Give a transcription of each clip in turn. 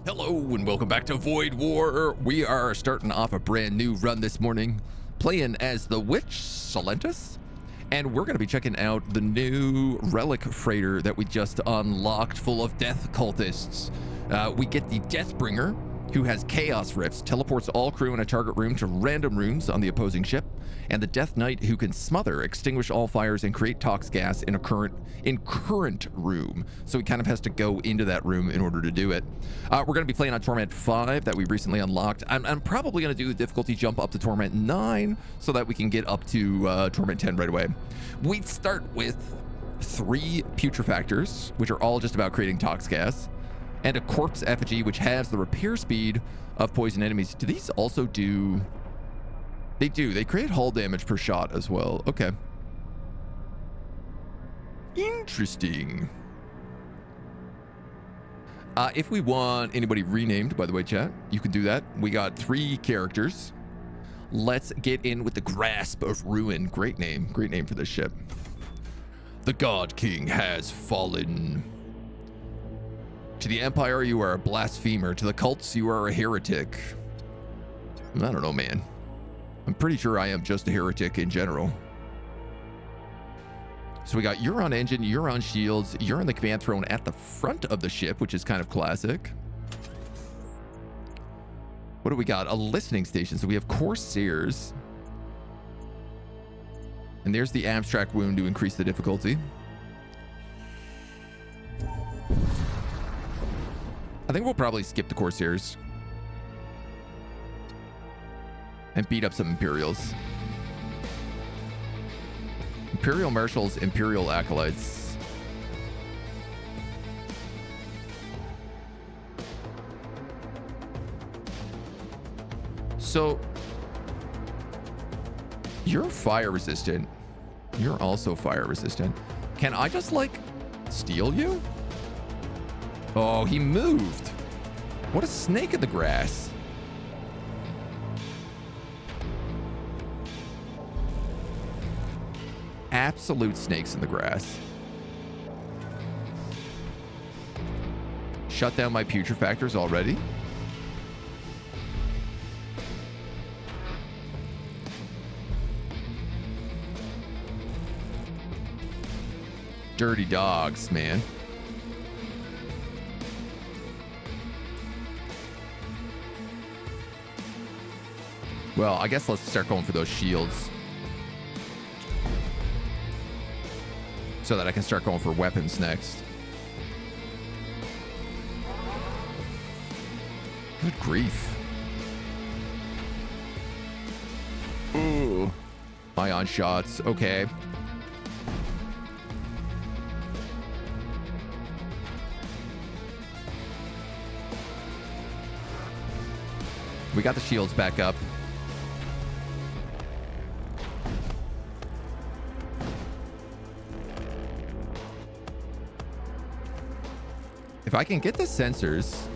Hello and welcome back to Voidwar. We are starting off a brand new run this morning, playing as the Witch Solentus, and we're going to be checking out the new relic freighter that we just unlocked, full of death cultists. We get the Deathbringer, who has chaos rifts, teleports all crew in a target room to random rooms on the opposing ship, and the Death Knight, who can smother, extinguish all fires, and create tox gas in a current room. So he kind of has to go into that room in order to do it. We're going to be playing on Torment 5 that we recently unlocked. I'm probably going to do the difficulty jump up to Torment 9 so that we can get up to Torment 10 right away. We start with 3 putrefactors, which are all just about creating tox gas, and a corpse effigy, which has the repair speed of poison enemies. Do these also do... They do. They create hull damage per shot as well. Okay. Interesting. If we want anybody renamed, by the way, chat, you can do that. We got 3 characters. Let's get in with the Grasp of Ruin. Great name. Great name for this ship. The God King has fallen. To the Empire, you are a blasphemer. To the cults, you are a heretic. I don't know, man. I'm pretty sure I am just a heretic in general. So we got Euron engine, Euron shields, Euron the command throne at the front of the ship, which is kind of classic. What do we got? A listening station. So we have Corsairs. And there's the abstract wound to increase the difficulty. I think we'll probably skip the Corsairs and beat up some Imperials. Imperial Marshals, Imperial Acolytes. So, you're fire resistant. You're also fire resistant. Can I just, like, steal you? Oh, he moved. What a snake in the grass. Absolute snakes in the grass. Shut down my putrefactors already. Dirty dogs, man. Well, I guess let's start going for those shields, so that I can start going for weapons next. Good grief. Ooh. Ion shots. Okay. We got the shields back up. If I can get the sensors.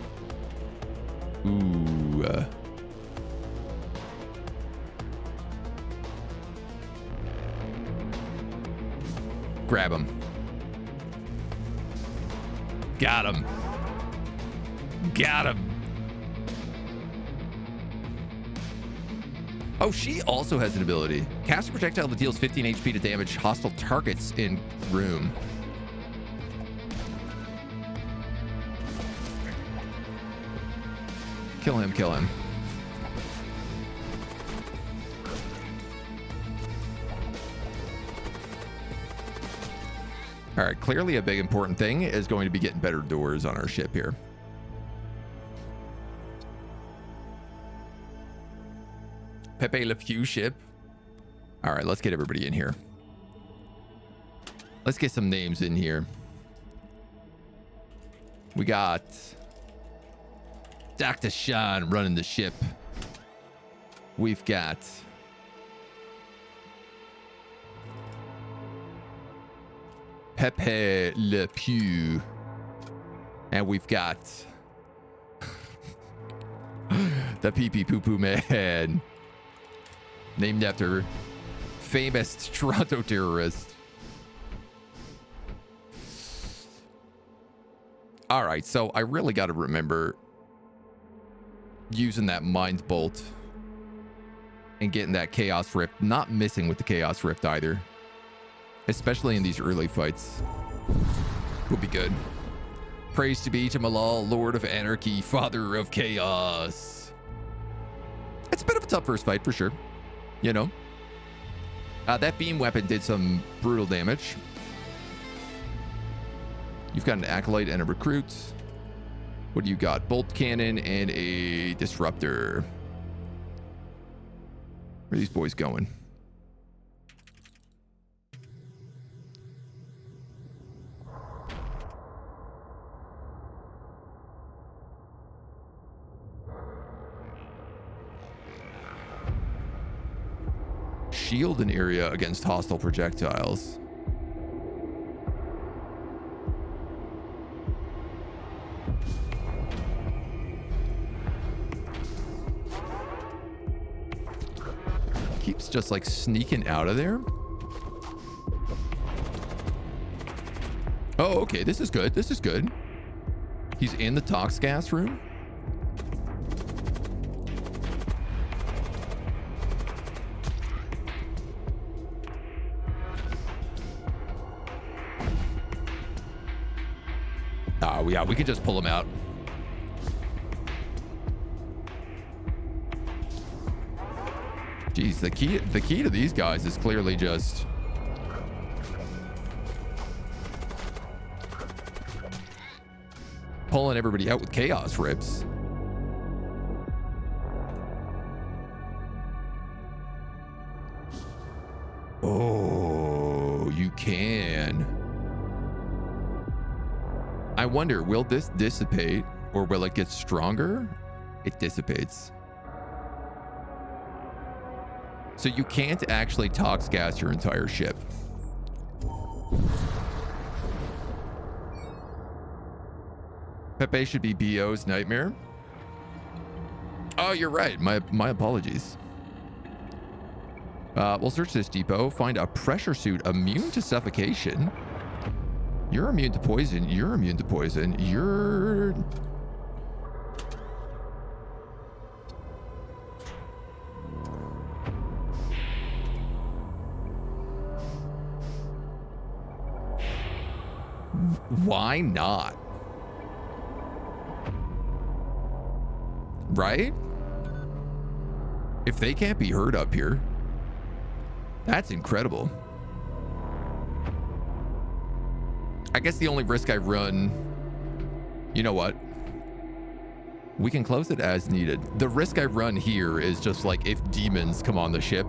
Ooh. Grab him. Got him. Got him. Oh, she also has an ability. Cast a projectile that deals 15 HP to damage hostile targets in room. Kill him, kill him. All right, clearly a big important thing is going to be getting better doors on our ship here. Pepe Le Pew ship. All right, let's get everybody in here. Let's get some names in here. We got Dr. Sean running the ship. We've got Pepe Le Pew. And we've got the Pee Pee Poo Poo Man, named after famous Toronto terrorist. All right, so I really got to remember using that mind bolt and getting that chaos rift, not missing with the chaos rift either, especially in these early fights, will be good. Praise to be to Malal, Lord of Anarchy, Father of Chaos. It's a bit of a tough first fight for sure, you know. That beam weapon did some brutal damage. You've got an acolyte and a recruit. What do you got? Bolt cannon and a disruptor. Where are these boys going? Shield an area against hostile projectiles. Keeps just like sneaking out of there. Oh, okay. This is good. This is good. He's in the tox gas room. Yeah, we can just pull him out. Jeez, the key to these guys is clearly just pulling everybody out with chaos rips. Oh, you can. I wonder, will this dissipate or will it get stronger? It dissipates. So you can't actually tox gas your entire ship. Pepe should be BO's nightmare. Oh, you're right. My apologies. We'll search this depot. Find a pressure suit immune to suffocation. You're immune to poison. You're immune to poison. You're... Why not? Right? If they can't be heard up here, that's incredible. I guess the only risk I run, you know what? We can close it as needed. The risk I run here is just like if demons come on the ship,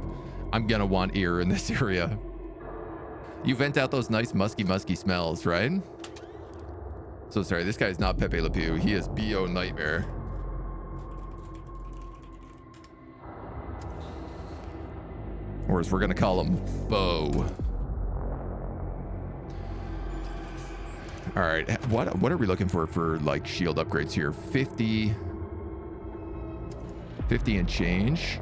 I'm gonna want ear in this area. You vent out those nice musky smells, right? So sorry, this guy is not Pepe Le Pew. He is BO Nightmare. Or as we're gonna call him, Bo. All right, what are we looking for like shield upgrades here? 50 and change.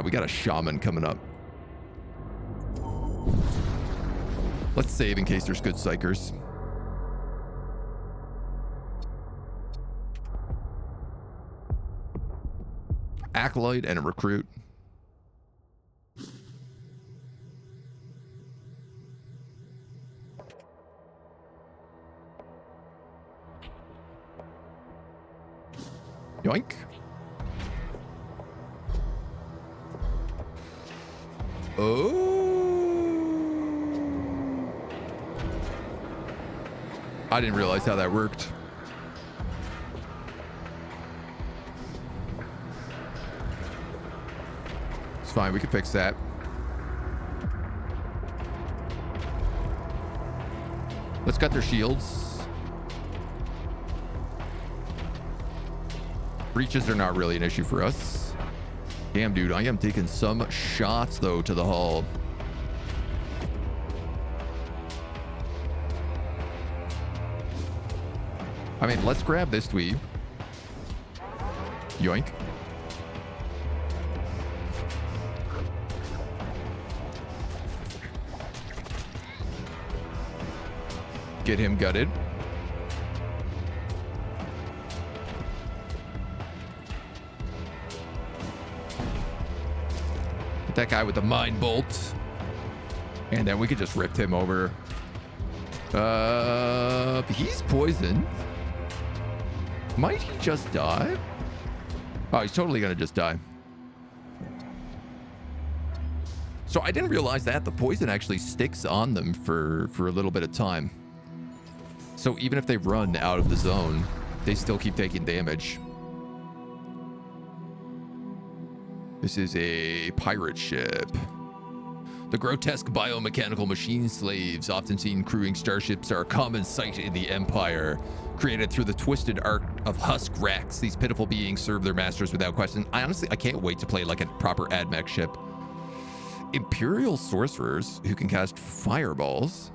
We got a shaman coming up. Let's save in case there's good psychers. Acolyte and a recruit. Yoink. Oh. I didn't realize how that worked. It's fine. We can fix that. Let's cut their shields. Breaches are not really an issue for us. Damn, dude, I am taking some shots, though, to the hull. I mean, let's grab this dweeb. Yoink. Get him gutted. Hit that guy with the mind bolt. And then we could just rip him over. He's poisoned. Might he just die? Oh, he's totally gonna just die. So I didn't realize that the poison actually sticks on them for a little bit of time. So even if they run out of the zone, they still keep taking damage. This is a pirate ship. The grotesque biomechanical machine slaves, often seen crewing starships, are a common sight in the Empire. Created through the twisted art of husk racks, these pitiful beings serve their masters without question. I can't wait to play like a proper AdMech ship. Imperial sorcerers who can cast fireballs.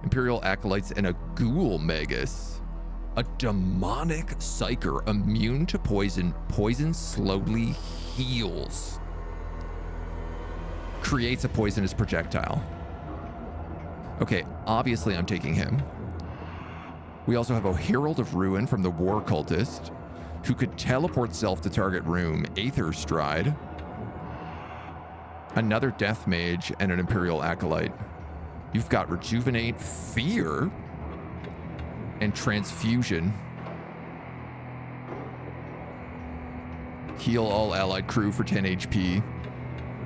Imperial acolytes and a ghoul magus. A demonic psyker immune to poison. Poison slowly heals. Creates a poisonous projectile. Okay, obviously I'm taking him. We also have a Herald of Ruin from the War Cultist, who could teleport self to target room. Aether Stride. Another Death Mage and an Imperial Acolyte. You've got Rejuvenate, Fear, and Transfusion. Heal all allied crew for 10 HP.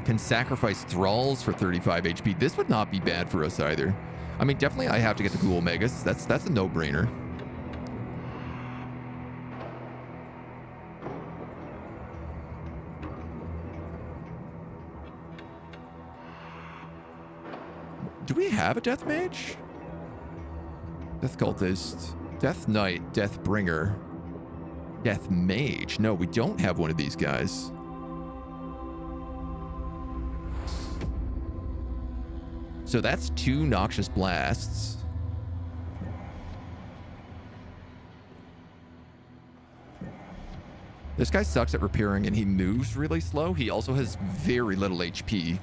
Can sacrifice thralls for 35 HP. This would not be bad for us either. I mean, definitely I have to get the Ghoul Magus. That's a no-brainer. Do we have a Death Mage? Death Cultist. Death Knight. Death Bringer. Death Mage. No, we don't have one of these guys. So that's 2 Noxious Blasts. This guy sucks at repairing and he moves really slow. He also has very little HP.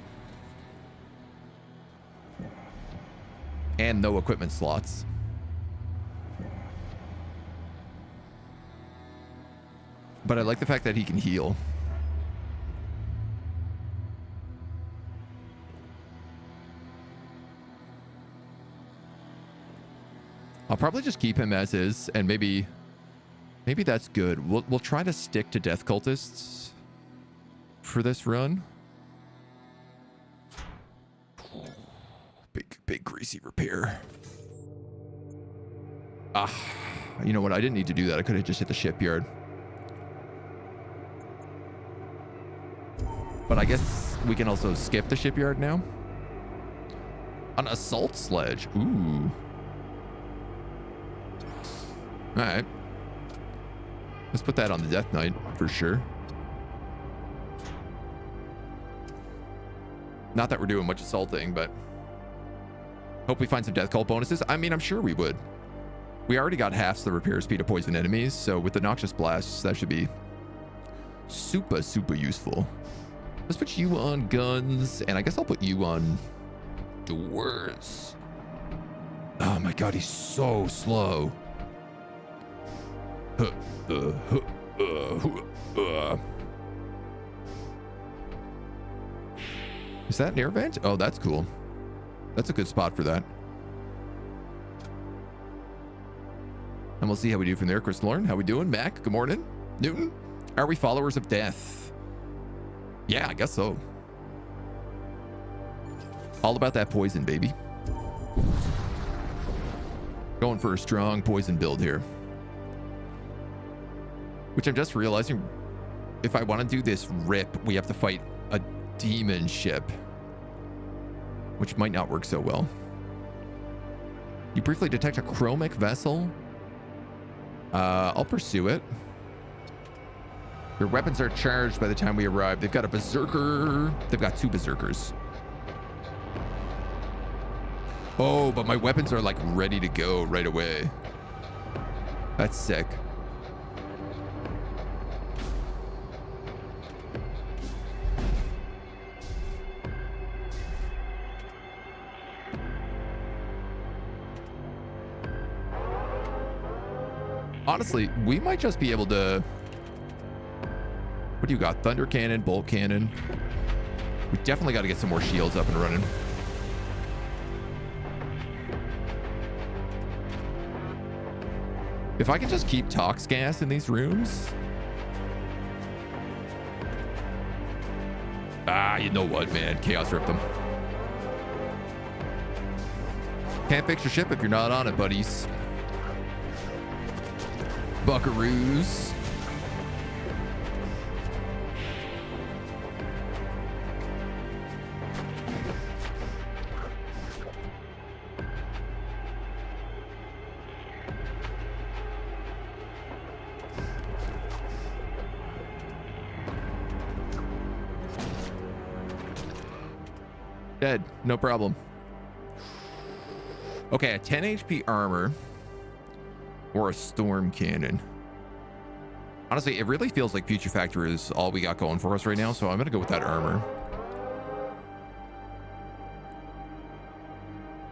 And no equipment slots. But I like the fact that he can heal. I'll probably just keep him as is, and maybe that's good. We'll try to stick to Death Cultists for this run. Big greasy repair. You know what? I didn't need to do that. I could have just hit the shipyard. But I guess we can also skip the shipyard now. An assault sledge. Ooh. All right. Let's put that on the Death Knight for sure. Not that we're doing much assaulting, but hope we find some Death Cult bonuses. I mean, I'm sure we would. We already got half the repair speed of poison enemies, so with the Noxious Blasts, that should be super, super useful. Let's put you on guns, and I guess I'll put you on doors. Oh my god, he's so slow. Is that an air vent? Oh, that's cool. That's a good spot for that. And we'll see how we do from there. Chris Lauren, how we doing? Mac, good morning. Newton, are we followers of death? Yeah, I guess so. All about that poison, baby. Going for a strong poison build here. Which I'm just realizing, if I want to do this rip, we have to fight a demon ship, which might not work so well. You briefly detect a chromic vessel. I'll pursue it. Their weapons are charged by the time we arrive. They've got a berserker. They've got 2 berserkers. Oh, but my weapons are like ready to go right away. That's sick. Honestly, we might just be able to... What do you got? Thunder cannon, bolt cannon. We definitely got to get some more shields up and running. If I can just keep tox gas in these rooms. Ah, you know what, man? Chaos ripped them. Can't fix your ship if you're not on it, buddies. Buckaroos. Dead. No problem. Okay, a 10 HP armor or a storm cannon. Honestly, it really feels like Future Factor is all we got going for us right now, so I'm going to go with that armor.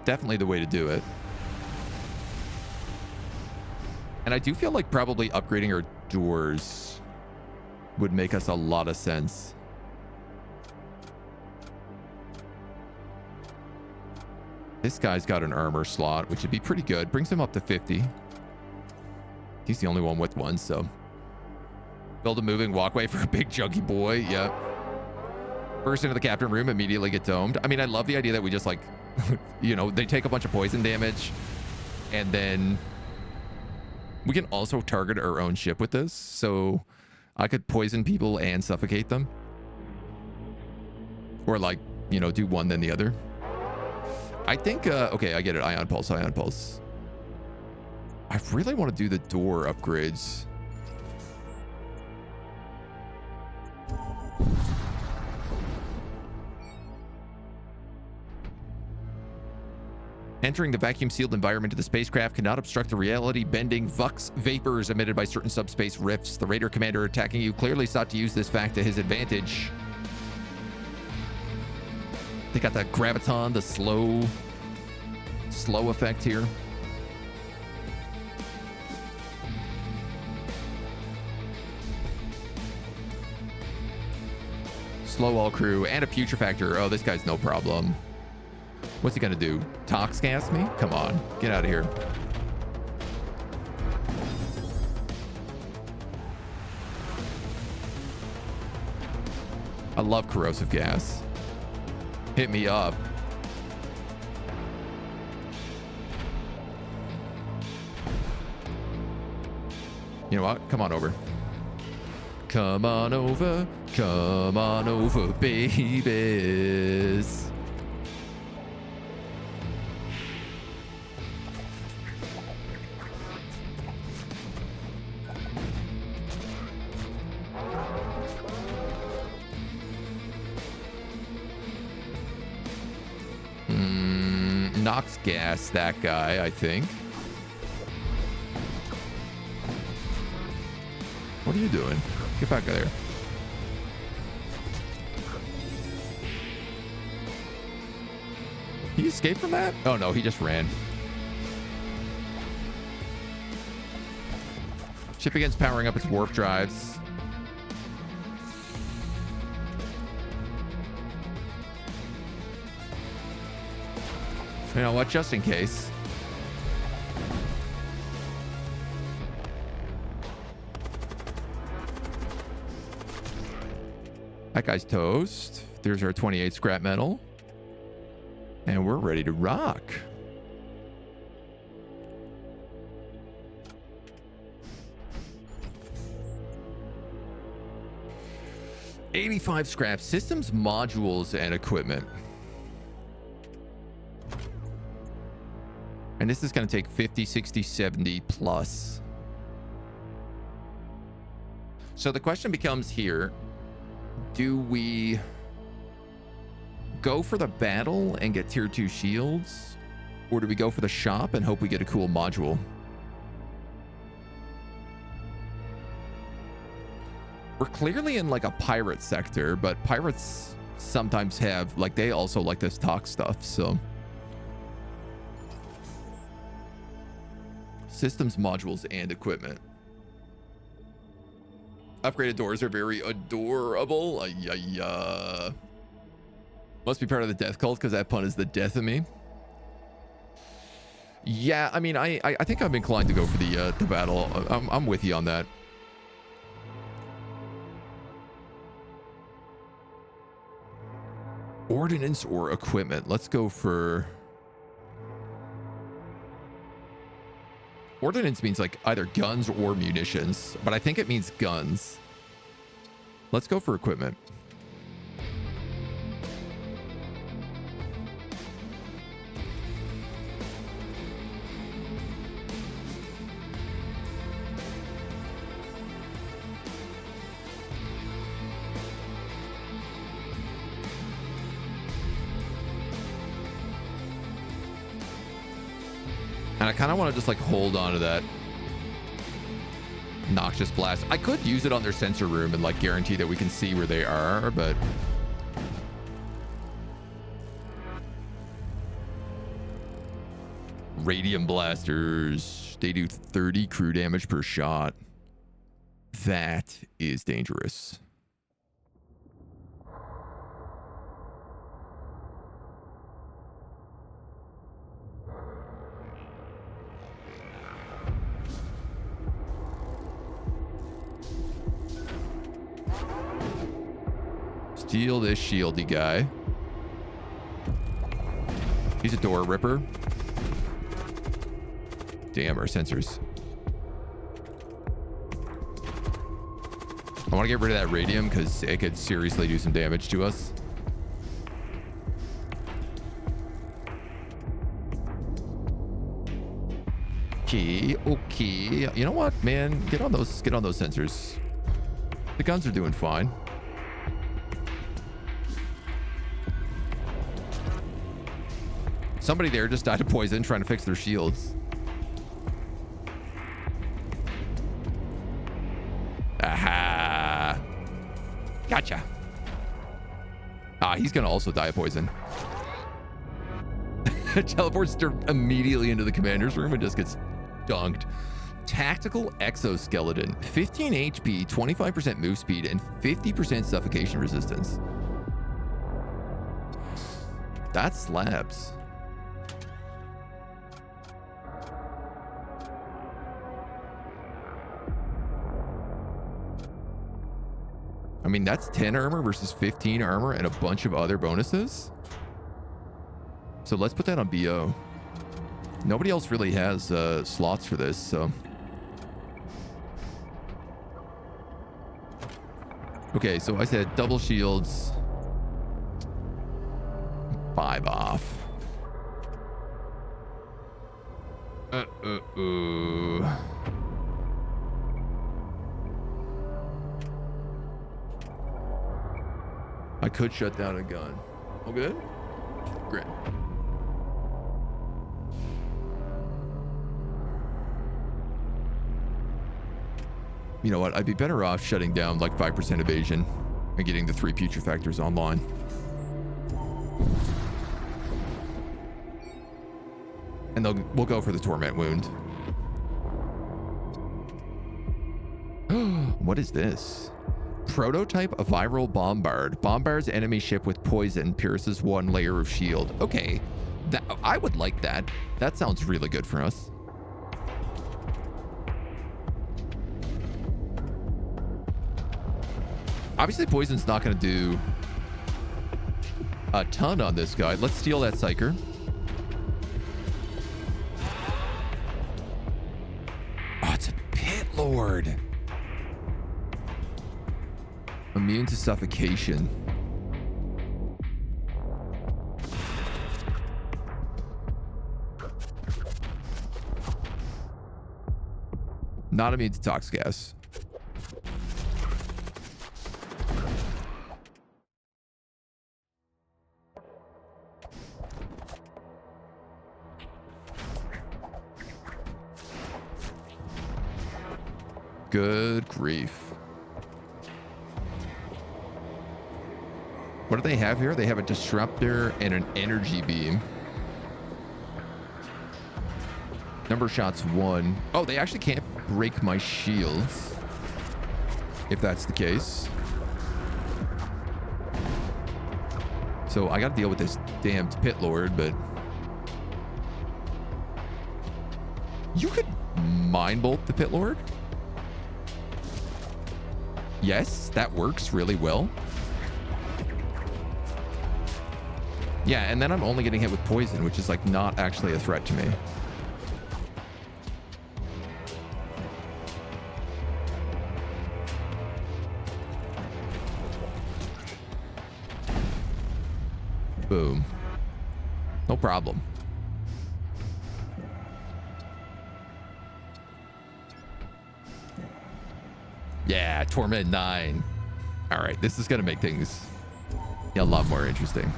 Definitely the way to do it. And I do feel like probably upgrading our doors would make us a lot of sense. This guy's got an armor slot, which would be pretty good. Brings him up to 50. He's the only one with one, so. Build a moving walkway for a big chunky boy. Yep. Burst into the captain room, immediately get domed. I mean, I love the idea that we just like, you know, they take a bunch of poison damage. And then we can also target our own ship with this. So I could poison people and suffocate them. Or like, you know, do one then the other. I think, okay, I get it. Ion pulse, ion pulse. I really want to do the door upgrades. Entering the vacuum-sealed environment of the spacecraft cannot obstruct the reality-bending Vux vapors emitted by certain subspace rifts. The Raider commander attacking you clearly sought to use this fact to his advantage. They got that graviton, the slow effect here. Slow all crew and a putrefactor. Oh, this guy's no problem. What's he gonna do? Tox gas me? Come on, get out of here. I love corrosive gas. Hit me up. You know what? Come on over. Come on over. Come on over, babies. Nox gas that guy, I think. What are you doing? Get back there. He escaped from that? Oh no, he just ran. Ship begins powering up its warp drives. You know what? Just in case. That guy's toast. There's our 28 scrap metal. And we're ready to rock. $85 scrap systems, modules, and equipment. And this is going to take 50, 60, 70 plus. So the question becomes here, do we go for the battle and get tier 2 shields? Or do we go for the shop and hope we get a cool module? We're clearly in like a pirate sector, but pirates sometimes have, like, they also like this talk stuff, so. Systems, modules, and equipment. Upgraded doors are very adorable. Must be part of the death cult because that pun is the death of me. Yeah, I mean, I think I'm inclined to go for the battle. I'm with you on that. Ordnance or equipment? Let's go for... Ordnance means like either guns or munitions, but I think it means guns. Let's go for equipment. And I kind of want to just like hold on to that noxious blast. I could use it on their sensor room and like guarantee that we can see where they are, but radium blasters, they do 30 crew damage per shot. That is dangerous. Steal this shieldy guy. He's a door ripper. Damn, our sensors. I want to get rid of that radium because it could seriously do some damage to us. Okay. You know what, man? Get on those sensors. The guns are doing fine. Somebody there just died of poison trying to fix their shields. Aha. Gotcha. Ah, he's going to also die of poison. Teleports immediately into the commander's room and just gets dunked. Tactical exoskeleton. 15 HP, 25% move speed, and 50% suffocation resistance. That slaps. I mean, that's 10 armor versus 15 armor and a bunch of other bonuses. So let's put that on BO. Nobody else really has slots for this, so. Okay, so I said double shields. 5 off. I could shut down a gun. All good? Great. You know what? I'd be better off shutting down like 5% evasion and getting the 3 putrefactors online. And we'll go for the torment wound. What is this? Prototype a viral bombard. Bombards enemy ship with poison, pierces 1 layer of shield. Okay, I would like that. That sounds really good for us. Obviously, poison's not going to do a ton on this guy. Let's steal that psyker. Oh, it's a pit lord. Immune to suffocation. Not immune to toxic gas. Good grief. What do they have here? They have a disruptor and an energy beam. Number shots 1. Oh, they actually can't break my shields. If that's the case. So So I got to deal with this damned pit lord, but you could mind bolt the pit lord. Yes, that works really well. Yeah, and then I'm only getting hit with poison, which is like not actually a threat to me. Boom. No problem. Yeah, Torment IX. All right, this is going to make things a lot more interesting.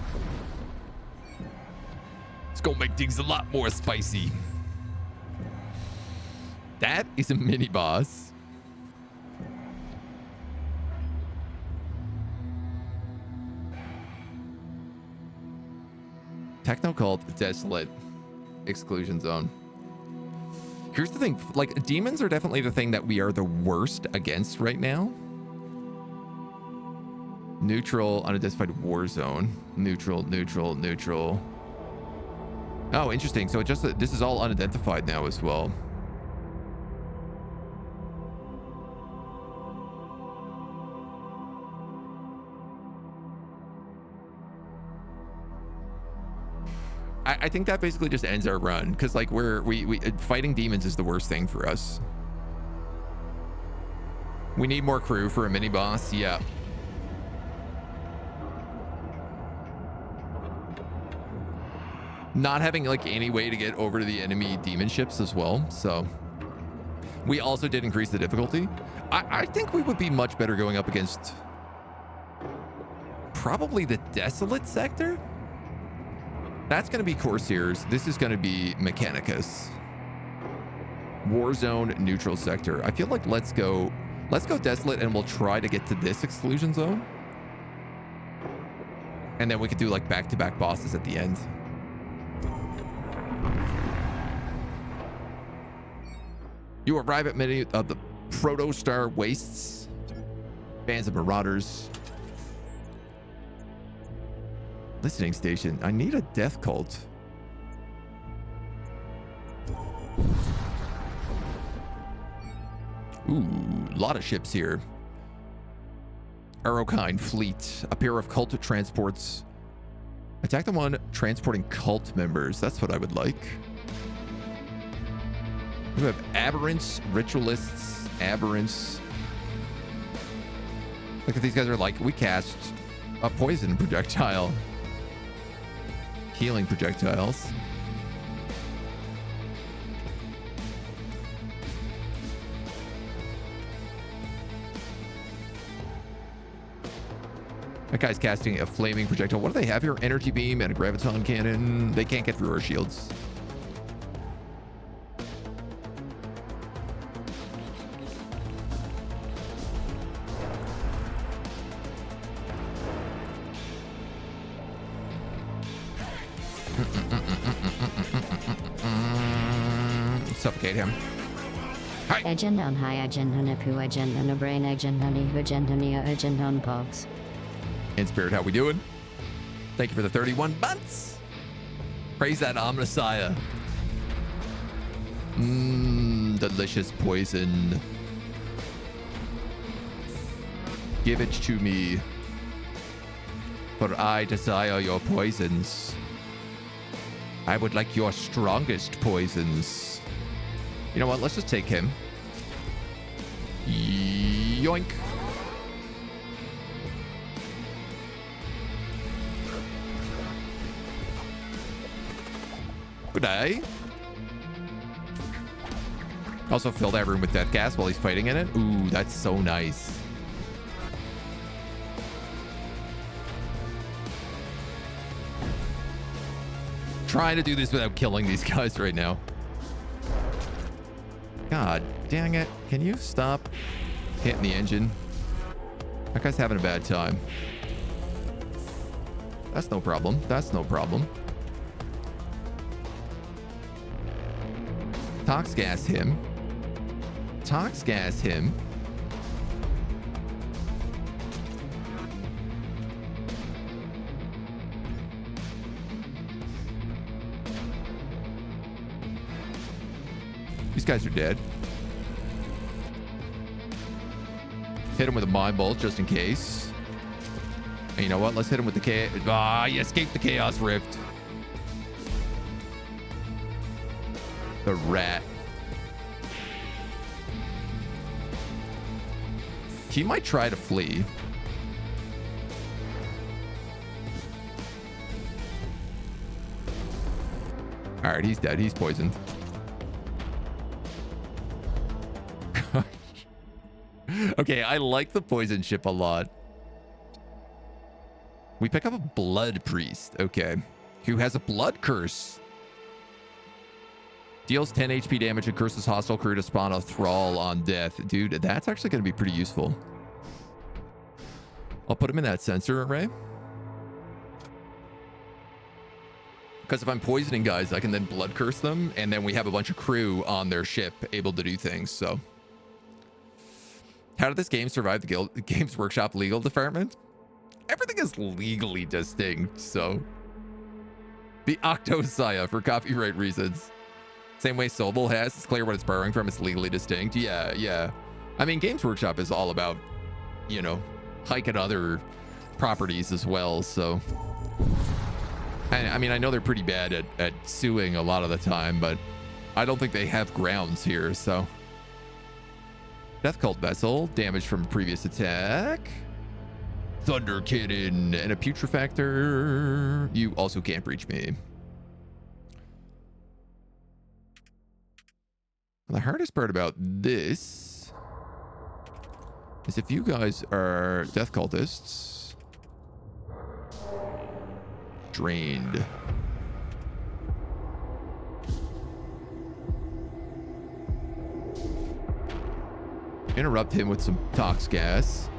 It's going to make things a lot more spicy. That is a mini boss. Techno cult, desolate, exclusion zone. Here's the thing, like, demons are definitely the thing that we are the worst against right now. Neutral, unidentified war zone. Neutral, neutral, neutral. Oh, interesting. So it just, this is all unidentified now as well. I think that basically just ends our run, because like we fighting demons is the worst thing for us. We need more crew for a mini boss. Yeah. Not having like any way to get over to the enemy demon ships as well. So we also did increase the difficulty. I think we would be much better going up against probably the desolate sector. That's going to be Corsairs. This is going to be Mechanicus. Warzone, neutral sector. I feel like let's go desolate, and we'll try to get to this exclusion zone. And then we could do like back-to-back bosses at the end. You arrive at many of the Protostar wastes. Bands of marauders. Listening station. I need a death cult. Ooh, a lot of ships here. Arcane fleet. A pair of cult transports. Attack the one transporting cult members. That's what I would like. We have aberrants, ritualists, aberrants. Look at these guys are like, we cast a poison projectile. Healing projectiles. That guy's casting a flaming projectile. What do they have here? Energy beam and a graviton cannon. They can't get through our shields. Suffocate him. Hi. Agent on high, agent on a poo, agent on a brain, agent on a agent on a agent on pogs. In spirit, how we doing? Thank you for the 31 months. Praise that Omnissiah. Delicious poison. Give it to me, for I desire your poisons. I would like your strongest poisons. You know what? Let's just take him. Yoink. Good day. Also fill that room with death gas while he's fighting in it. Ooh, that's so nice. Trying to do this without killing these guys right now. God dang it. Can you stop hitting the engine? That guy's having a bad time. That's no problem. That's no problem. Tox gas him. Tox gas him. These guys are dead. Hit him with a mind bolt just in case. And you know what? Let's hit him with the chaos. Ah, he escaped the chaos rift. The rat. He might try to flee. All right, he's dead. He's poisoned. Okay, I like the poison ship a lot. We pick up a blood priest. Okay. Who has a blood curse. Deals 10 HP damage and curses hostile crew to spawn a thrall on death. Dude, that's actually going to be pretty useful. I'll put him in that sensor array. Because if I'm poisoning guys, I can then blood curse them. And then we have a bunch of crew on their ship able to do things. So how did this game survive the Games Workshop legal department? Everything is legally distinct. So the Octosaya for copyright reasons. Same way Sobel has. It's clear what it's borrowing from. It's legally distinct. Yeah. I mean, Games Workshop is all about, you know, hiking other properties as well. So I mean, I know they're pretty bad at suing a lot of the time, but I don't think they have grounds here. So Death Cult Vessel, damage from a previous attack. Thunder Kitten and a Putrefactor. You also can't breach me. The hardest part about this is if you guys are death cultists, drained. Interrupt him with some tox gas.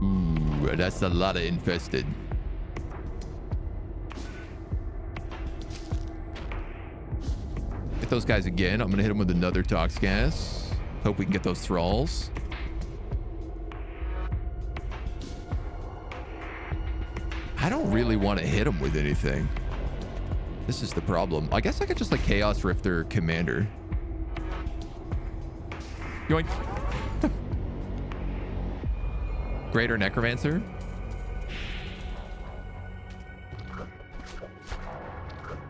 Ooh, that's a lot of infested. Hit those guys again. I'm gonna hit them with another tox gas. Hope we can get those thralls. I don't really want to hit them with anything. This is the problem. I guess I could just like Chaos Rift their commander. Yoink. Greater Necromancer.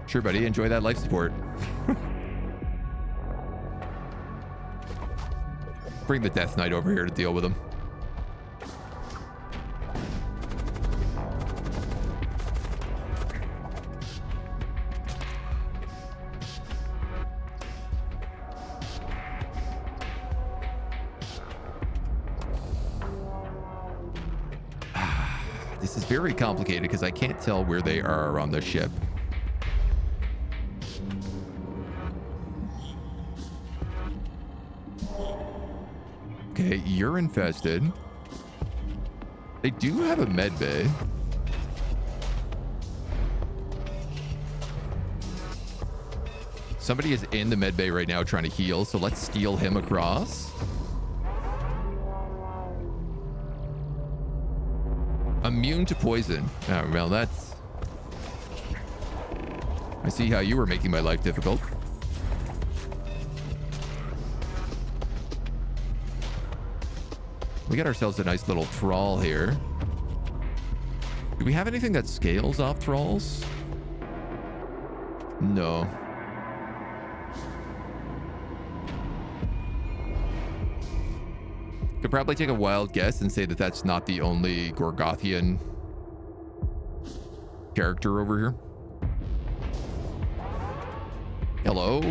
Sure, buddy. Enjoy that life support. Bring the Death Knight over here to deal with him. This is very complicated because I can't tell where they are on the ship. Okay, you're infested. They do have a med bay. Somebody is in the med bay right now trying to heal, so let's steal him across. Immune to poison. Oh, well, that's... I see how you were making my life difficult. We got ourselves a nice little thrall here. Do we have anything that scales off thralls? No. Could probably take a wild guess and say that that's not the only Gorgothian character over here. Hello?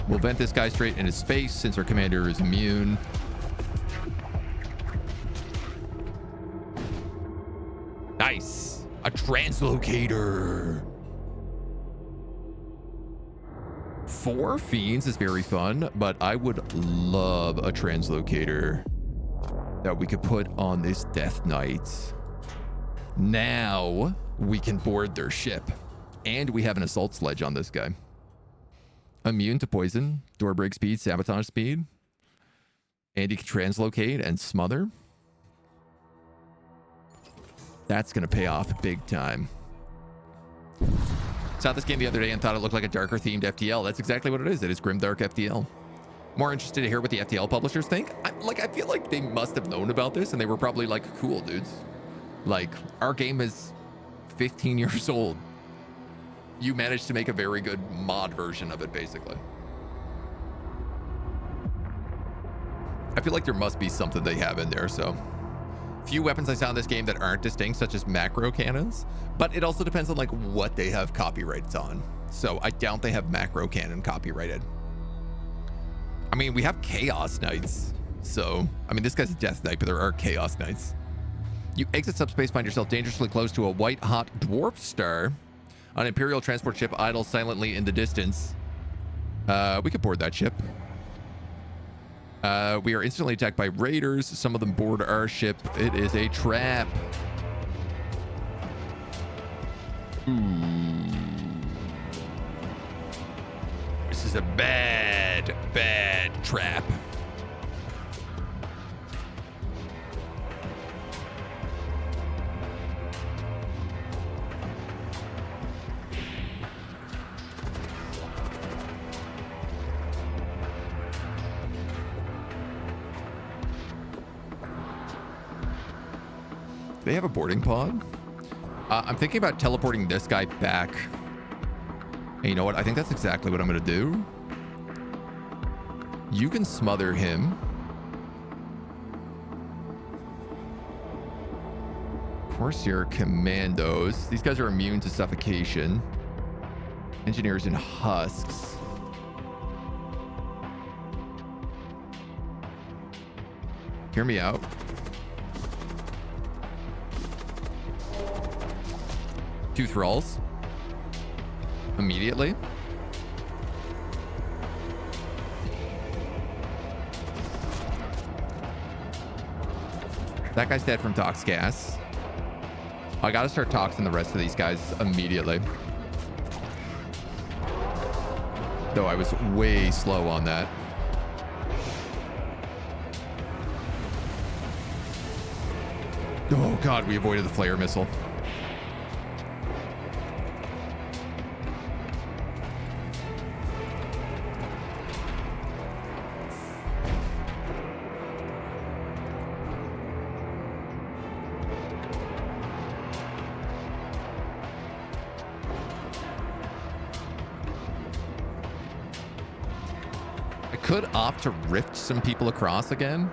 We'll vent this guy straight into space since our commander is immune. Nice. A translocator. 4 fiends is very fun, but I would love a translocator that we could put on this Death Knight. Now we can board their ship, and we have an assault sledge on this guy. Immune to poison, door break speed, sabotage speed. And he can translocate and smother. That's going to pay off big time. Saw this game the other day and thought it looked like a darker themed FTL. That's exactly what it is. It is grimdark FTL. More interested to hear what the FTL publishers think. I feel like they must have known about this and they were probably like, cool, dudes. Like, our game is 15 years old. You managed to make a very good mod version of it, basically. I feel like there must be something they have in there, so. Few weapons I saw in this game that aren't distinct, such as macro cannons, but it also depends on like what they have copyrights on. So I doubt they have macro cannon copyrighted. I mean, we have chaos knights. So, I mean, this guy's a death knight, but there are chaos knights. You exit subspace, find yourself dangerously close to a white hot dwarf star. An Imperial transport ship idles silently in the distance. We could board that ship. We are instantly attacked by raiders. Some of them board our ship. It is a trap. This is a bad, bad trap. They have a boarding pod. I'm thinking about teleporting this guy back. And you know what? I think that's exactly what I'm going to do. You can smother him. Corsair commandos. These guys are immune to suffocation. Engineers and husks. Hear me out. Two thralls. Immediately. That guy's dead from tox gas. I gotta start toxing the rest of these guys immediately. Though I was way slow on that. Oh god, we avoided the flare missile. Could opt to rift some people across again.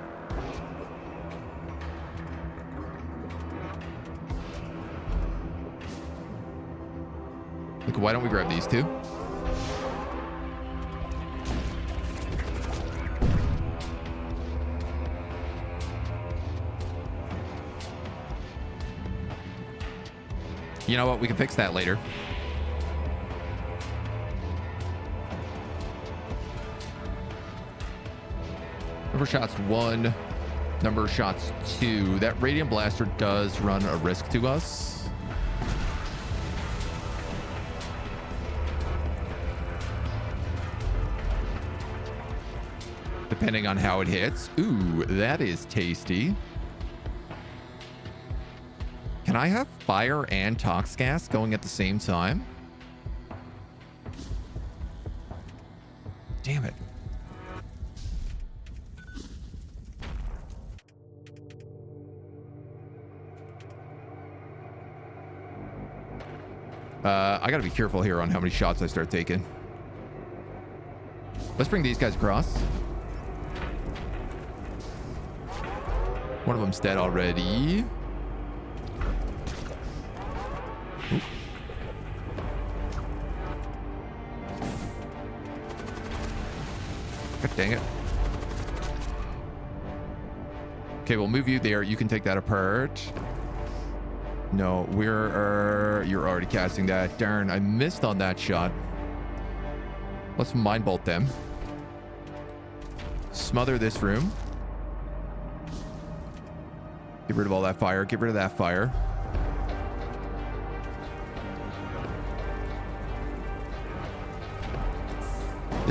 Like, why don't we grab these two? You know what? We can fix that later. Number shots 1, number shots 2. That radiant blaster does run a risk to us. Depending on how it hits. Ooh, that is tasty. Can I have fire and tox gas going at the same time? Damn it. I gotta be careful here on how many shots I start taking. Let's bring these guys across. One of them's dead already. Ooh. God dang it. Okay, we'll move you there. You can take that apart. No, you're already casting that. Darn, I missed on that shot. Let's mind bolt them. Smother this room. Get rid of all that fire. Get rid of that fire.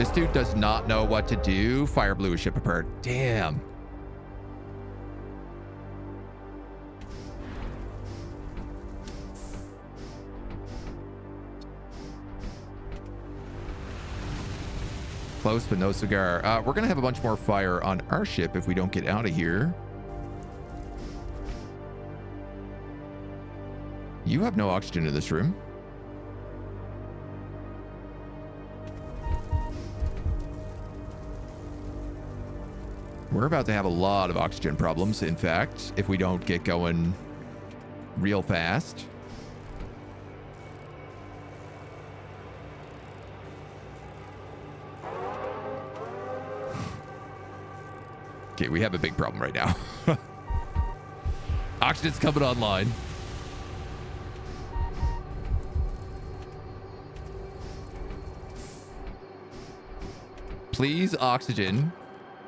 This dude does not know what to do. Fire blew his ship apart. Damn. Close, but no cigar. We're going to have a bunch more fire on our ship if we don't get out of here. You have no oxygen in this room. We're about to have a lot of oxygen problems, in fact, if we don't get going real fast. Okay, we have a big problem right now. Oxygen's coming online. Please, oxygen,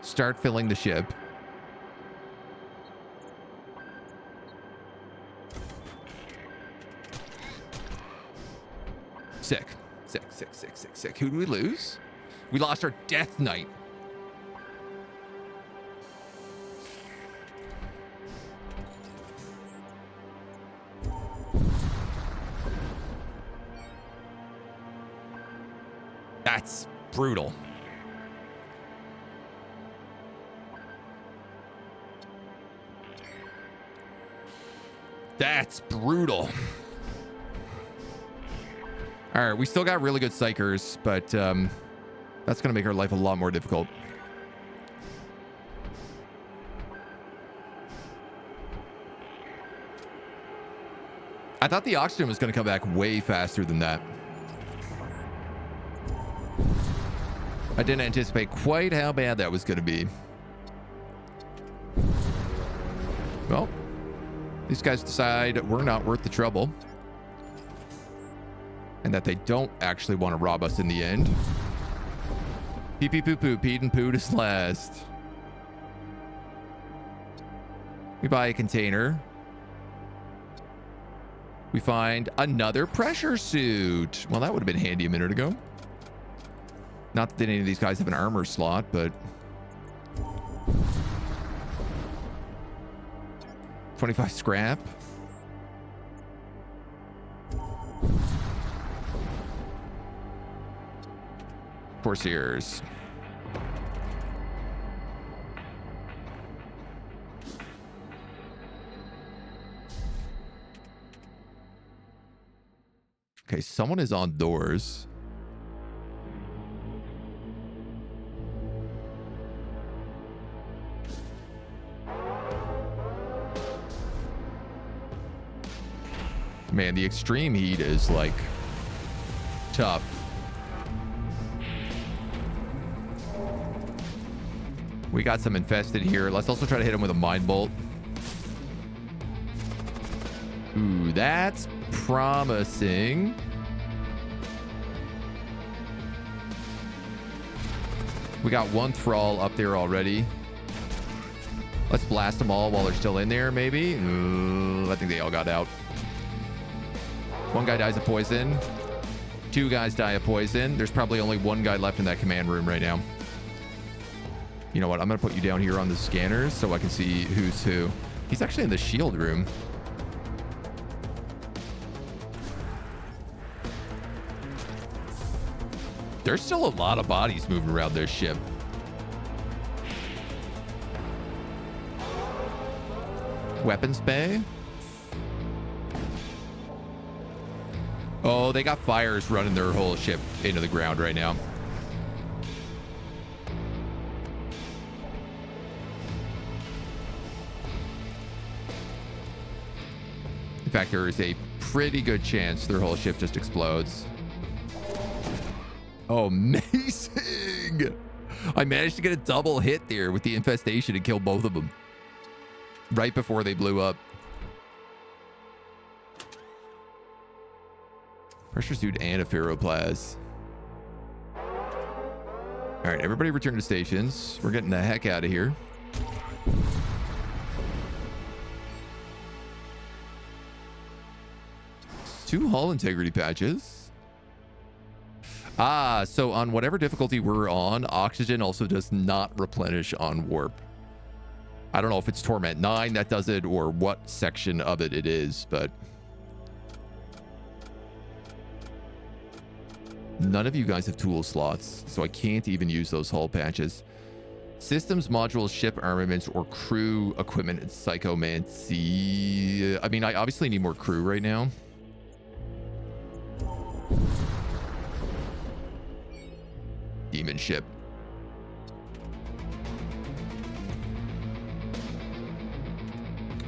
start filling the ship. Sick. Sick. Who do we lose? We lost our Death Knight. That's brutal. That's brutal. All right, we still got really good psychers, but that's going to make our life a lot more difficult. I thought the oxygen was going to come back way faster than that. I didn't anticipate quite how bad that was going to be. Well, these guys decide we're not worth the trouble. And that they don't actually want to rob us in the end. Pee pee poo poo, peed and pooed is last. We buy a container. We find another pressure suit. Well, that would have been handy a minute ago. Not that any of these guys have an armor slot, but 25 scrap. Corsairs. Okay, someone is on doors. Man, the extreme heat is like tough. We got some infested here. Let's also try to hit him with a mine bolt. Ooh, that's promising. We got one thrall up there already. Let's blast them all while they're still in there, maybe. Ooh, I think they all got out. One guy dies of poison. Two guys die of poison. There's probably only one guy left in that command room right now. You know what? I'm going to put you down here on the scanners so I can see who's who. He's actually in the shield room. There's still a lot of bodies moving around this ship. Weapons bay. Oh, they got fires running their whole ship into the ground right now. In fact, there is a pretty good chance their whole ship just explodes. Oh, amazing! I managed to get a double hit there with the infestation and kill both of them right before they blew up. Pressure suit and a ferroplast. All right, everybody return to stations. We're getting the heck out of here. Two hull integrity patches. Ah, so on whatever difficulty we're on, oxygen also does not replenish on warp. I don't know if it's Torment 9 that does it or what section of it is, but none of you guys have tool slots, so I can't even use those hull patches. Systems, modules, ship armaments, or crew equipment and psychomancy. I mean, I obviously need more crew right now. Demon ship.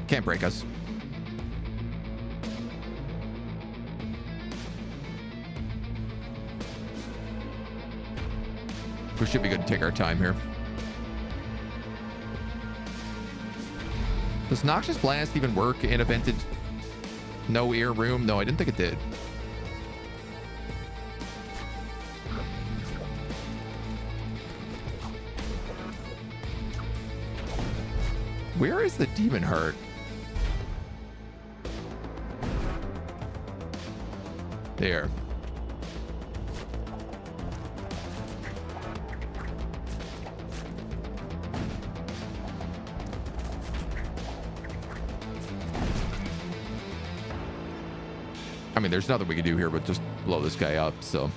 Can't break us. We should be good to take our time here. Does Noxious Blast even work in a vented no air room? No, I didn't think it did. Where is the demon heart? There. I mean, there's nothing we can do here but just blow this guy up, so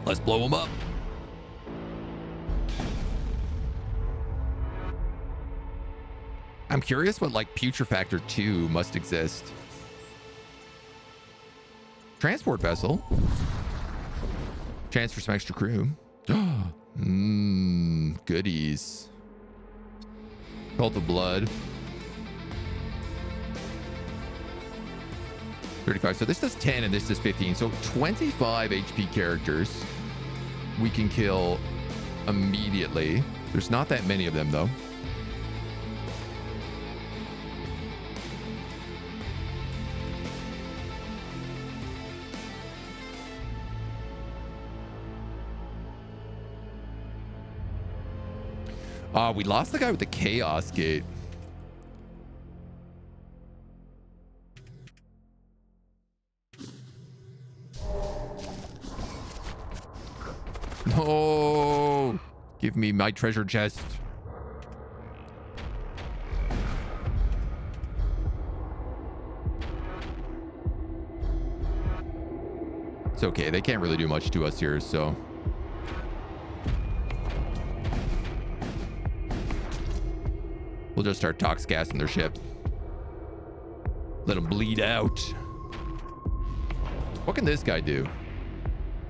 let's blow him up. I'm curious what, like, Putrefactor 2 must exist. Transport vessel. Chance for some extra crew. Goodies. Cult of Blood. 35. So this does 10 and this does 15. So 25 HP characters we can kill immediately. There's not that many of them, though. We lost the guy with the Chaos Gate. No! Give me my treasure chest. It's okay. They can't really do much to us here, so... we'll just start tox gassing their ship. Let them bleed out. What can this guy do?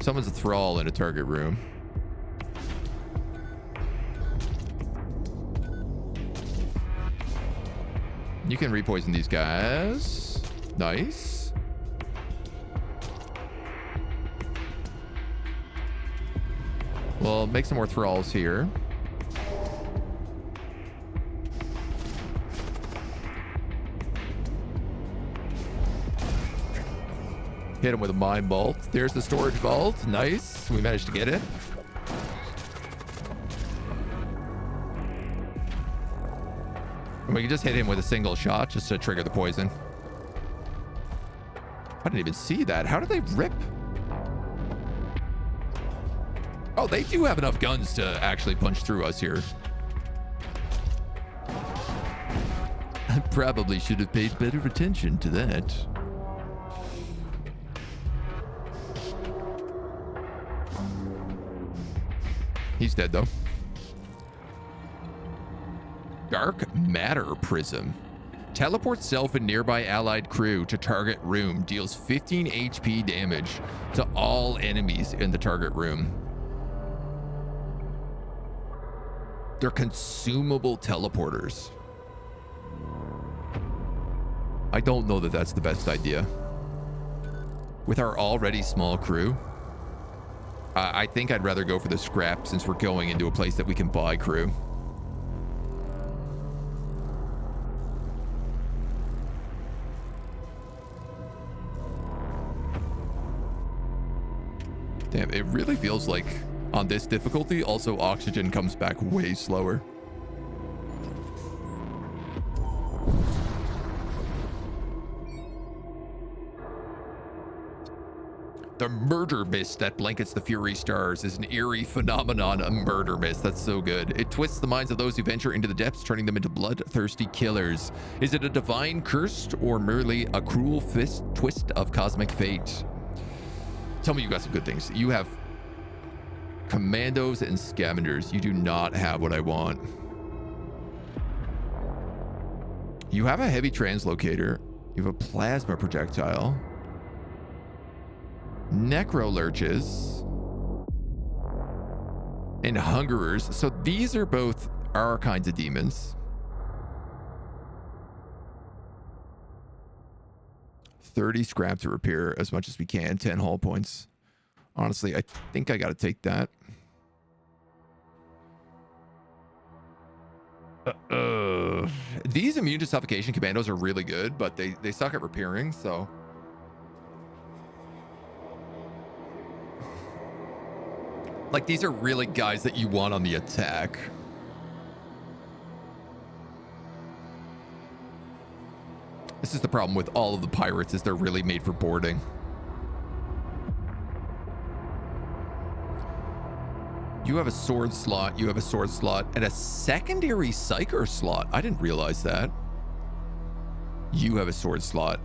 Someone's a thrall in a target room. You can repoison these guys. Nice. Well, make some more thralls here. Hit him with a mine bolt. There's the storage vault. Nice. We managed to get it. And we can just hit him with a single shot just to trigger the poison. I didn't even see that. How did they rip? Oh, they do have enough guns to actually punch through us here. I probably should have paid better attention to that. He's dead, though. Dark Matter Prism. Teleports self and nearby allied crew to target room. Deals 15 HP damage to all enemies in the target room. They're consumable teleporters. I don't know that that's the best idea. With our already small crew, I think I'd rather go for the scrap since we're going into a place that we can buy crew. Damn, it really feels like on this difficulty, also oxygen comes back way slower. The murder mist that blankets the Fury stars is an eerie phenomenon, a murder mist. That's so good. It twists the minds of those who venture into the depths, turning them into bloodthirsty killers. Is it a divine curse or merely a cruel twist of cosmic fate? Tell me you got some good things. You have commandos and scavengers. You do not have what I want. You have a heavy translocator. You have a plasma projectile. Necrolurches and hungerers. So these are both our kinds of demons. 30 scrap to repair as much as we can. 10 hull points. Honestly, I think I gotta take that. These immune to suffocation commandos are really good, but they suck at repairing, so like these are really guys that you want on the attack. This is the problem with all of the pirates, is they're really made for boarding. You have a sword slot, you have a sword slot, and a secondary psyker slot. I didn't realize that. You have a sword slot.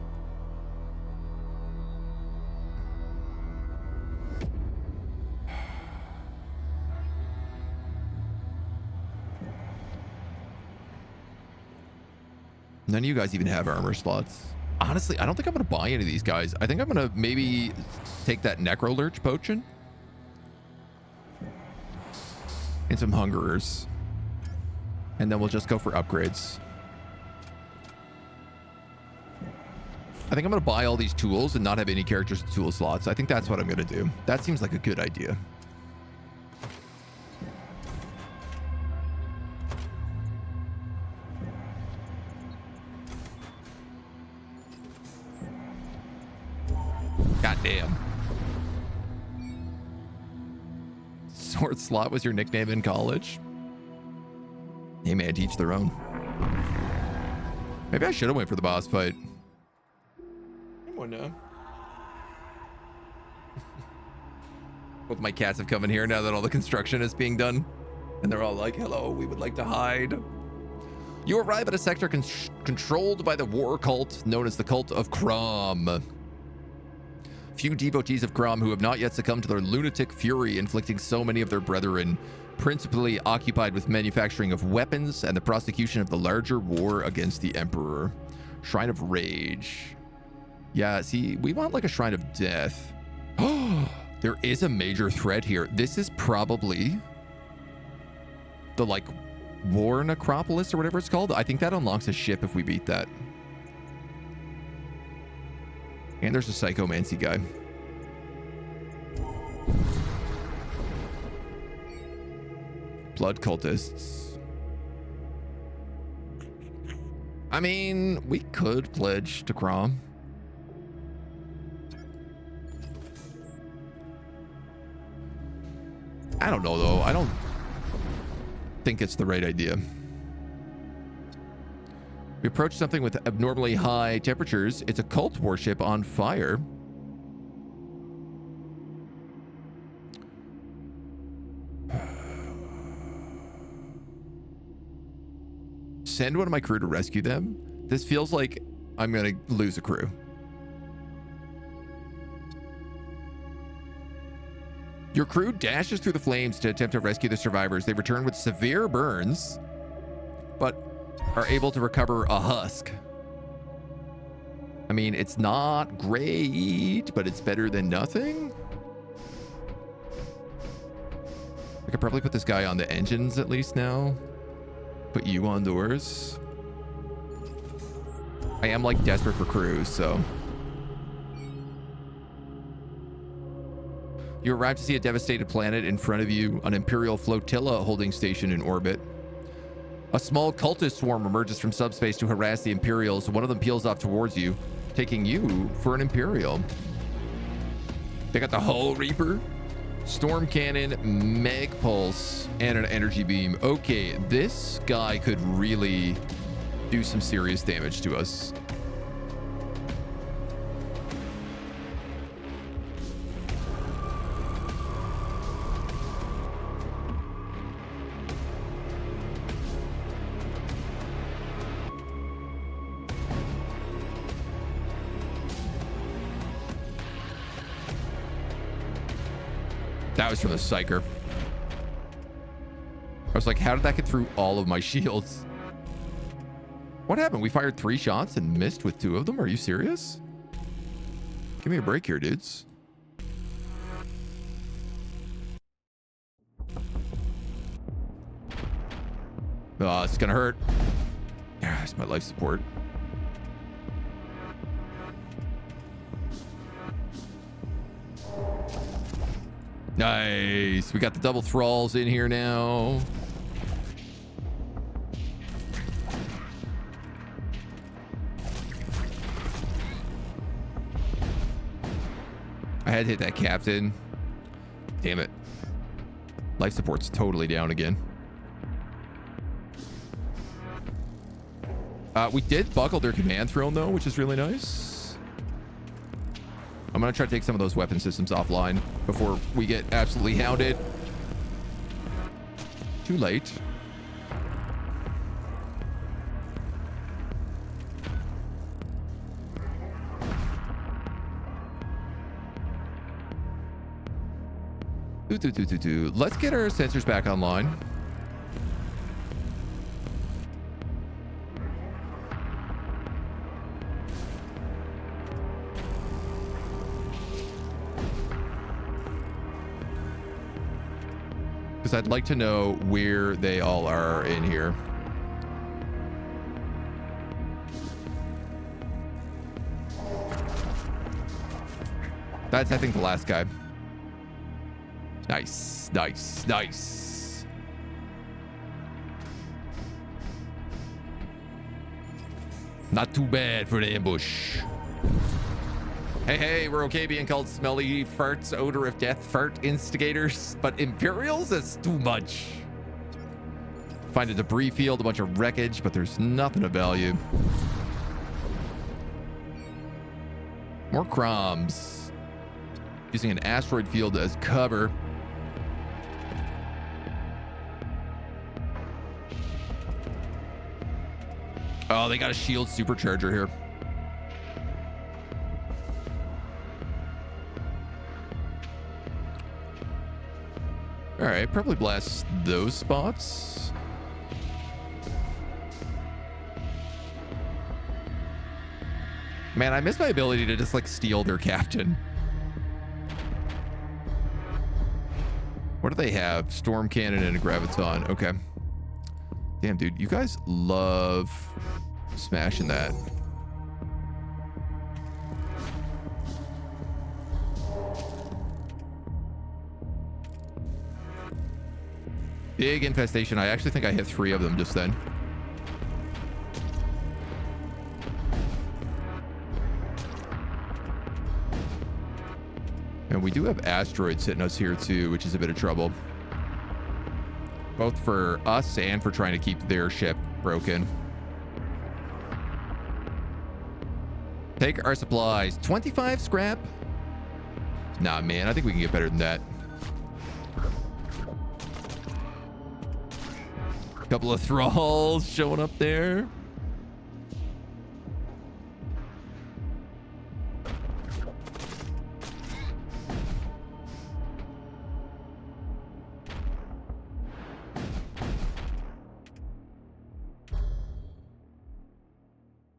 None of you guys even have armor slots. Honestly, I don't think I'm going to buy any of these guys. I think I'm going to maybe take that Necrolurch potion. And some hungerers. And then we'll just go for upgrades. I think I'm going to buy all these tools and not have any characters with tool slots. I think that's what I'm going to do. That seems like a good idea. God damn. Sword slot was your nickname in college? Hey man, teach their own. Maybe I should have went for the boss fight. Come on now. Both my cats have come in here now that all the construction is being done. And they're all like, hello, we would like to hide. You arrive at a sector controlled by the war cult known as the Cult of Crom. Few devotees of Crom who have not yet succumbed to their lunatic fury inflicting so many of their brethren, principally occupied with manufacturing of weapons and the prosecution of the larger war against the Emperor. Shrine of Rage. Yeah, see, we want like a Shrine of Death. Oh, there is a major threat here. This is probably the like War Necropolis or whatever it's called. I think that unlocks a ship if we beat that. And there's a Psychomancy guy. Blood cultists. I mean, we could pledge to Crom. I don't know though. I don't think it's the right idea. We approach something with abnormally high temperatures. It's a cult warship on fire. Send one of my crew to rescue them. This feels like I'm going to lose a crew. Your crew dashes through the flames to attempt to rescue the survivors. They return with severe burns, but are able to recover a husk. I mean, it's not great, but it's better than nothing. I could probably put this guy on the engines at least now. Put you on doors. I am like desperate for crews, so. You arrive to see a devastated planet in front of you, an Imperial flotilla holding station in orbit. A small cultist swarm emerges from subspace to harass the Imperials. One of them peels off towards you, taking you for an Imperial. They got the Hull Reaper, Storm Cannon, Mag Pulse, and an Energy Beam. Okay, this guy could really do some serious damage to us. That was from the Psyker. I was like, how did that get through all of my shields? What happened? We fired 3 shots and missed with 2 of them? Are you serious? Give me a break here, dudes. Oh, it's gonna hurt. Yeah, it's my life support. Nice. We got the double thralls in here now. I had to hit that captain. Damn it. Life support's totally down again. We did buckle their command throne, though, which is really nice. I'm going to try to take some of those weapon systems offline before we get absolutely hounded. Too late. Let's get our sensors back online. Because I'd like to know where they all are in here. That's, I think, the last guy. Nice, nice, nice. Not too bad for the ambush. Hey, we're okay being called smelly farts, odor of death, fart instigators, but Imperials, that's too much. Find a debris field, a bunch of wreckage, but there's nothing of value. More crumbs. Using an asteroid field as cover. Oh, they got a shield supercharger here. All right, probably blast those spots. Man, I miss my ability to just like steal their captain. What do they have? Storm cannon and a graviton. Okay. Damn, dude, you guys love smashing that. Big infestation. I actually think I hit 3 of them just then. And we do have asteroids hitting us here too, which is a bit of trouble. Both for us and for trying to keep their ship broken. Take our supplies. 25 scrap? Nah, man, I think we can get better than that. Couple of thralls showing up there.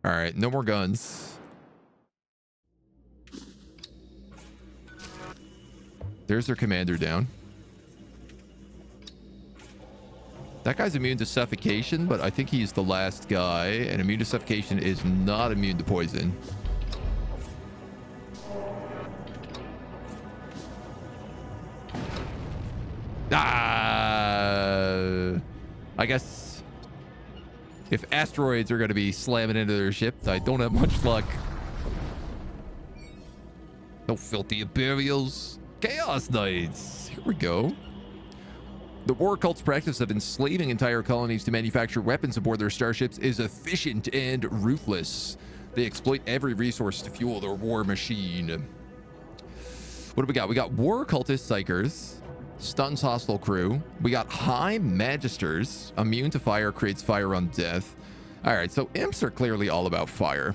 All right, no more guns. There's their commander down. That guy's immune to suffocation, but I think he's the last guy, and immune to suffocation is not immune to poison. I guess if asteroids are going to be slamming into their ship, I don't have much luck. No filthy Imperials. Chaos Knights. Here we go. The war cult's practice of enslaving entire colonies to manufacture weapons aboard their starships is efficient and ruthless. They exploit every resource to fuel their war machine. What do we got? We got war cultist psychers, stuns hostile crew. We got high magisters, immune to fire, creates fire on death. All right, so imps are clearly all about fire.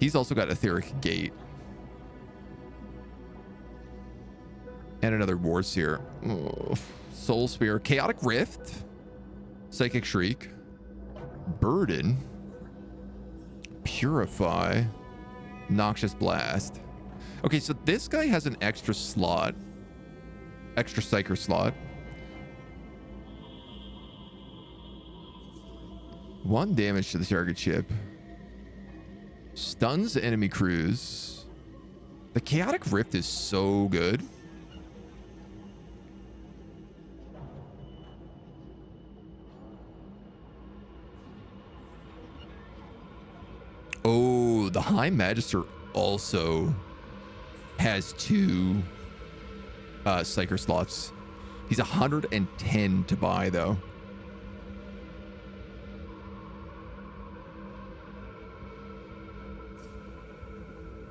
He's also got etheric gate. And another war seer. Oh, soul spear. Chaotic rift. Psychic shriek. Burden. Purify. Noxious blast. Okay, so this guy has an extra slot. Extra psyker slot. 1 damage to the target ship. Stuns enemy crews. The chaotic rift is so good. Oh, the High Magister also has 2 psyker slots. He's 110 to buy though.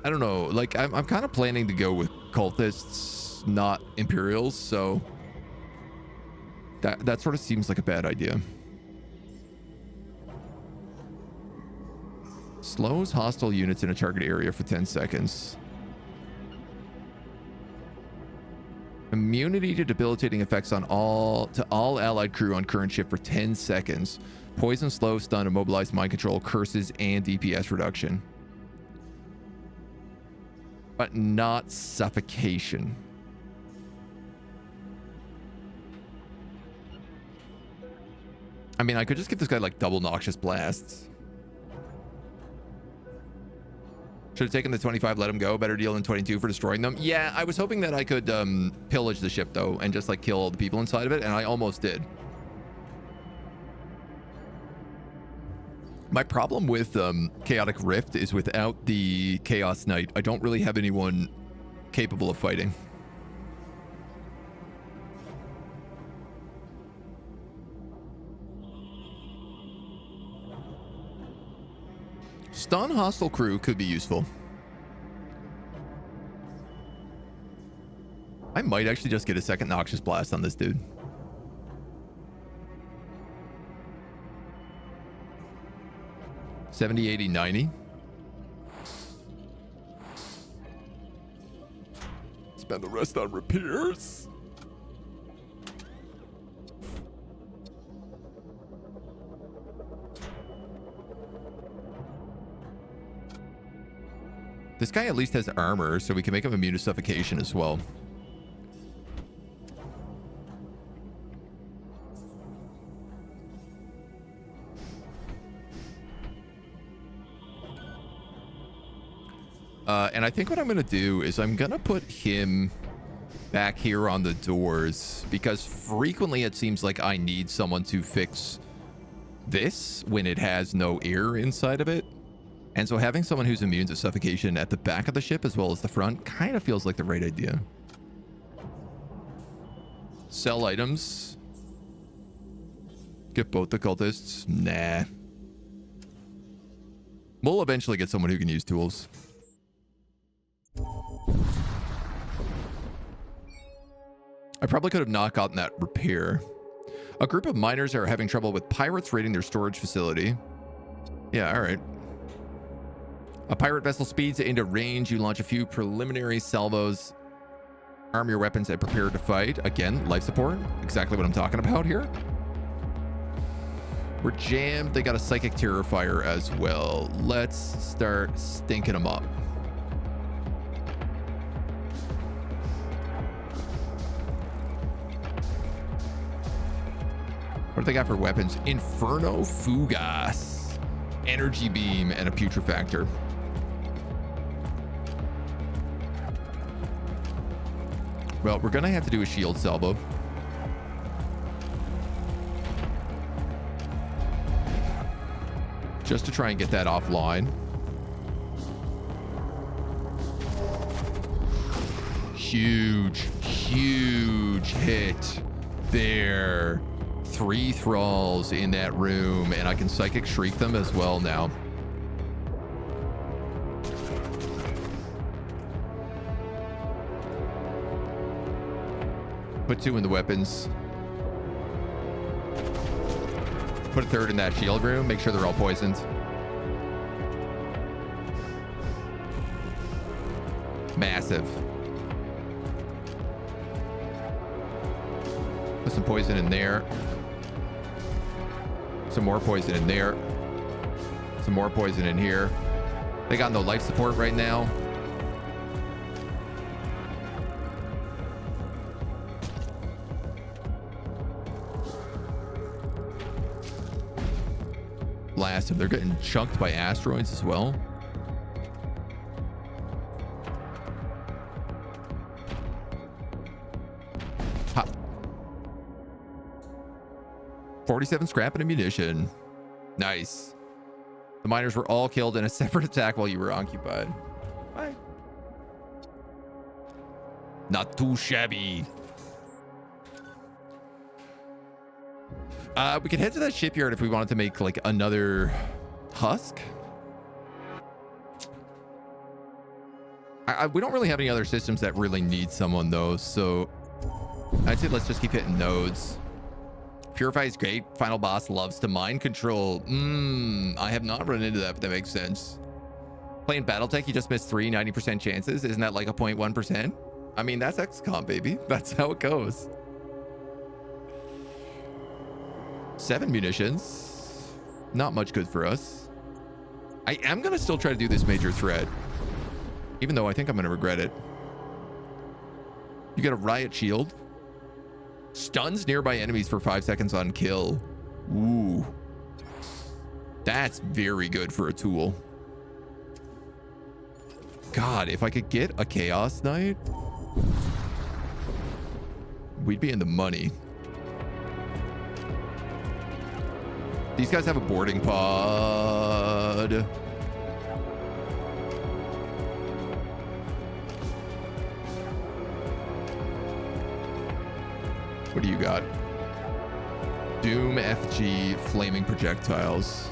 I don't know, like I'm kind of planning to go with cultists, not Imperials, so that sort of seems like a bad idea. Slows hostile units in a target area for 10 seconds. Immunity to debilitating effects on all allied crew on current ship for 10 seconds. Poison, slow, stun, immobilize, mind control, curses, and DPS reduction. But not suffocation. I mean, I could just give this guy like double noxious blasts. Should have taken the 25, let him go. Better deal than 22 for destroying them. Yeah, I was hoping that I could pillage the ship though and just like kill all the people inside of it, and I almost did. My problem with Chaotic Rift is without the Chaos Knight, I don't really have anyone capable of fighting. Stun hostile crew could be useful. I might actually just get a second Noxious Blast on this dude. $70, $80, $90. Spend the rest on repairs. This guy at least has armor, so we can make him immune to suffocation as well. And I think what I'm going to do is I'm going to put him back here on the doors, because frequently it seems like I need someone to fix this when it has no air inside of it. And so having someone who's immune to suffocation at the back of the ship as well as the front kind of feels like the right idea. Sell items. Get both the cultists. Nah. We'll eventually get someone who can use tools. I probably could have not gotten that repair. A group of miners are having trouble with pirates raiding their storage facility. Yeah, all right. A pirate vessel speeds into range. You launch a few preliminary salvos. Arm your weapons and prepare to fight. Again, life support. Exactly what I'm talking about here. We're jammed. They got a psychic terrifier as well. Let's start stinking them up. What do they got for weapons? Inferno Fugas, Energy Beam, and a Putrefactor. Well, we're gonna have to do a shield salvo. Just to try and get that offline. Huge, huge hit there. 3 thralls in that room, and I can psychic shriek them as well now. Put 2 in the weapons. Put a 3rd in that shield room. Make sure they're all poisoned. Massive. some poison in there. Some more poison in there. Some more poison in here. They got no life support right now. Blast them. They're getting chunked by asteroids as well. Ha. 47 scrap and ammunition. Nice. The miners were all killed in a separate attack while you were occupied. Bye. Not too shabby. We could head to that shipyard if we wanted to make like another husk. We don't really have any other systems that really need someone though, so I'd say let's just keep hitting nodes. Purify is great. Final boss loves to mind control. I have not run into that, but that makes sense. Playing Battletech, you just missed 90% chances. Isn't that like a 0.1%? I mean, that's XCOM, baby. That's how it goes. 7 munitions. Not much good for us. I am going to still try to do this major threat, even though I think I'm going to regret it. You got a riot shield. Stuns nearby enemies for 5 seconds on kill. Ooh. That's very good for a tool. God, if I could get a Chaos Knight, we'd be in the money. These guys have a boarding pod. What do you got? Doom FG flaming projectiles.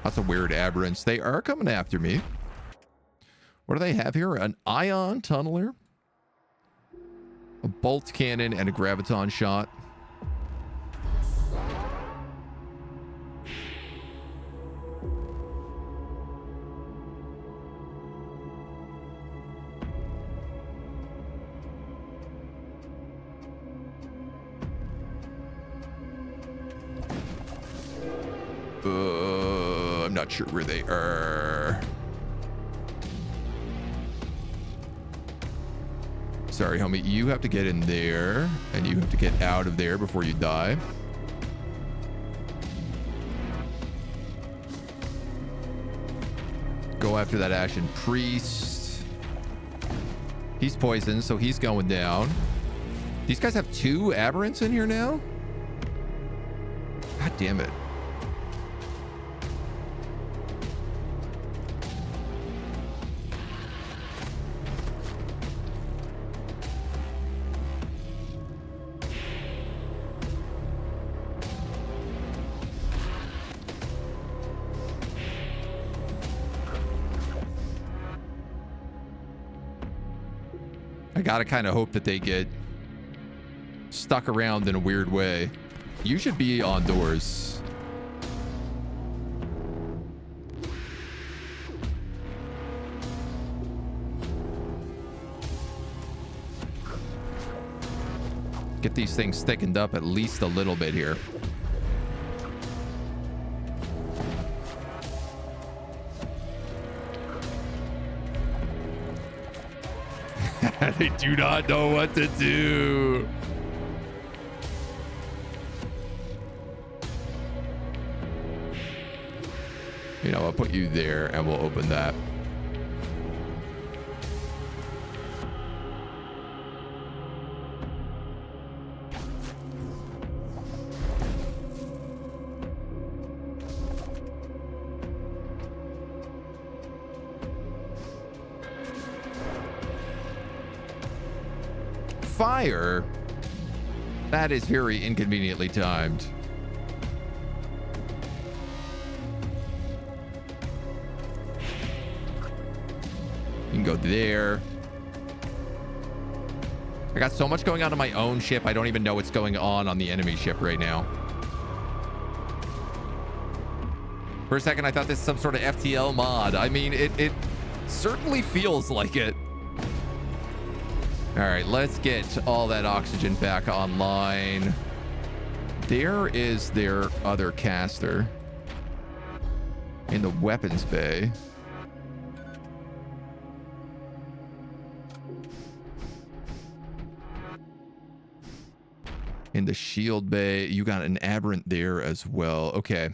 Lots of weird aberrants. They are coming after me. What do they have here? An ion tunneler, a bolt cannon, and a graviton shot. I'm not sure where they are. Sorry, homie. You have to get in there, and you have to get out of there before you die. Go after that Ashen Priest. He's poisoned, so he's going down. These guys have 2 aberrants in here now? God damn it. I gotta kind of hope that they get stuck around in a weird way. You should be on doors. Get these things thickened up at least a little bit here. They do not know what to do. You know, I'll put you there and we'll open that. Fire? That is very inconveniently timed. You can go there. I got so much going on my own ship, I don't even know what's going on the enemy ship right now. For a second, I thought this is some sort of FTL mod. I mean, it certainly feels like it. All right, let's get all that oxygen back online. There is their other caster in the weapons bay. In the shield bay, you got an aberrant there as well. Okay.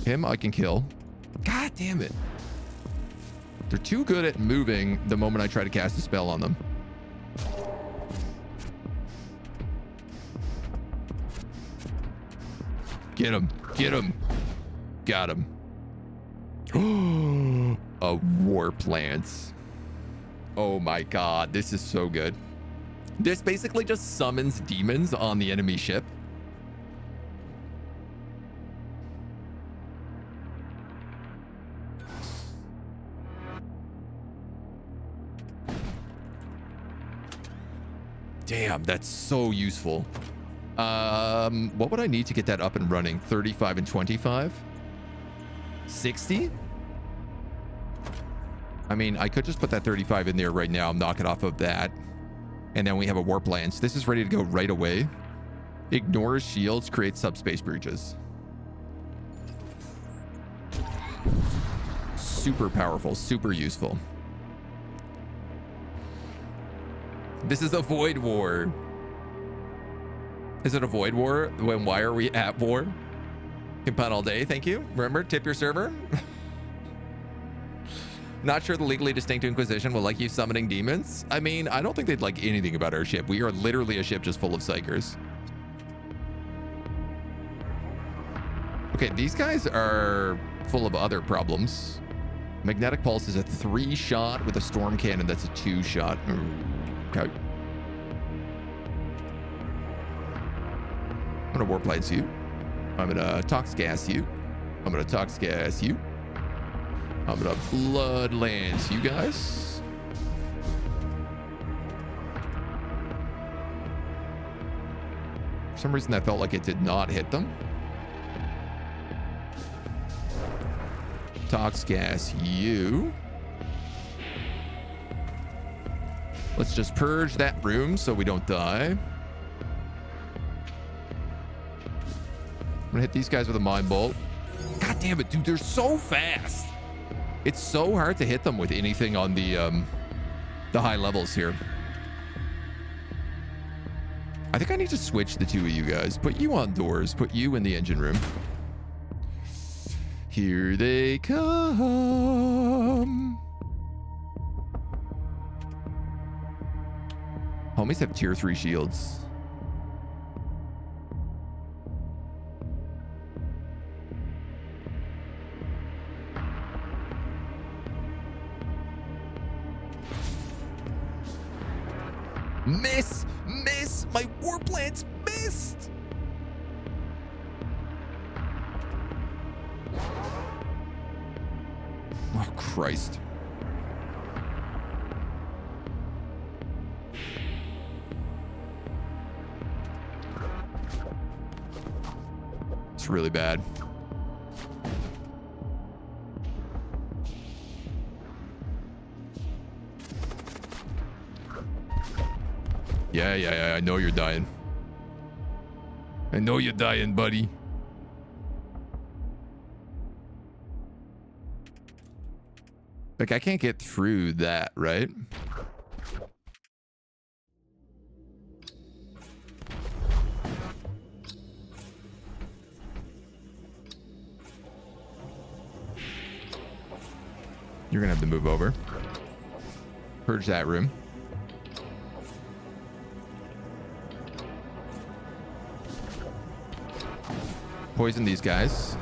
Him I can kill. God damn it. They're too good at moving the moment I try to cast a spell on them. Get him. Get him. Got him. A warp lance. Oh my god, this is so good. This basically just summons demons on the enemy ship. Damn, that's so useful. What would I need to get that up and running? 35 and 25? 60? I mean, I could just put that 35 in there right now, knock it off of that. And then we have a warp lance. This is ready to go right away. Ignores shields, creates subspace breaches. Super powerful, super useful. This is a void war. Is it a void war? When why are we at war? Can punt all day, thank you. Remember, tip your server. Not sure the legally distinct Inquisition will like you summoning demons. I mean, I don't think they'd like anything about our ship. We are literally a ship just full of psychers. Okay, these guys are full of other problems. Magnetic Pulse is a 3-shot with a Storm Cannon that's a 2-shot. Okay. I'm gonna warp lance you. I'm gonna tox gas you. I'm gonna tox gas you. I'm gonna blood lance you guys. For some reason that felt like it did not hit them. Tox gas you. Let's just purge that room so we don't die. I'm gonna hit these guys with a mind bolt. God damn it, dude, they're so fast. It's so hard to hit them with anything on the high levels here. I think I need to switch the two of you guys. Put you on doors. Put you in the engine room. Here they come. Homies have tier 3 shields. Miss! Miss! My warp lance missed! Oh, Christ. It's really bad. Yeah, I know you're dying. I know you're dying, buddy. Like, I can't get through that, right? You're gonna have to move over. Purge that room. Poison these guys.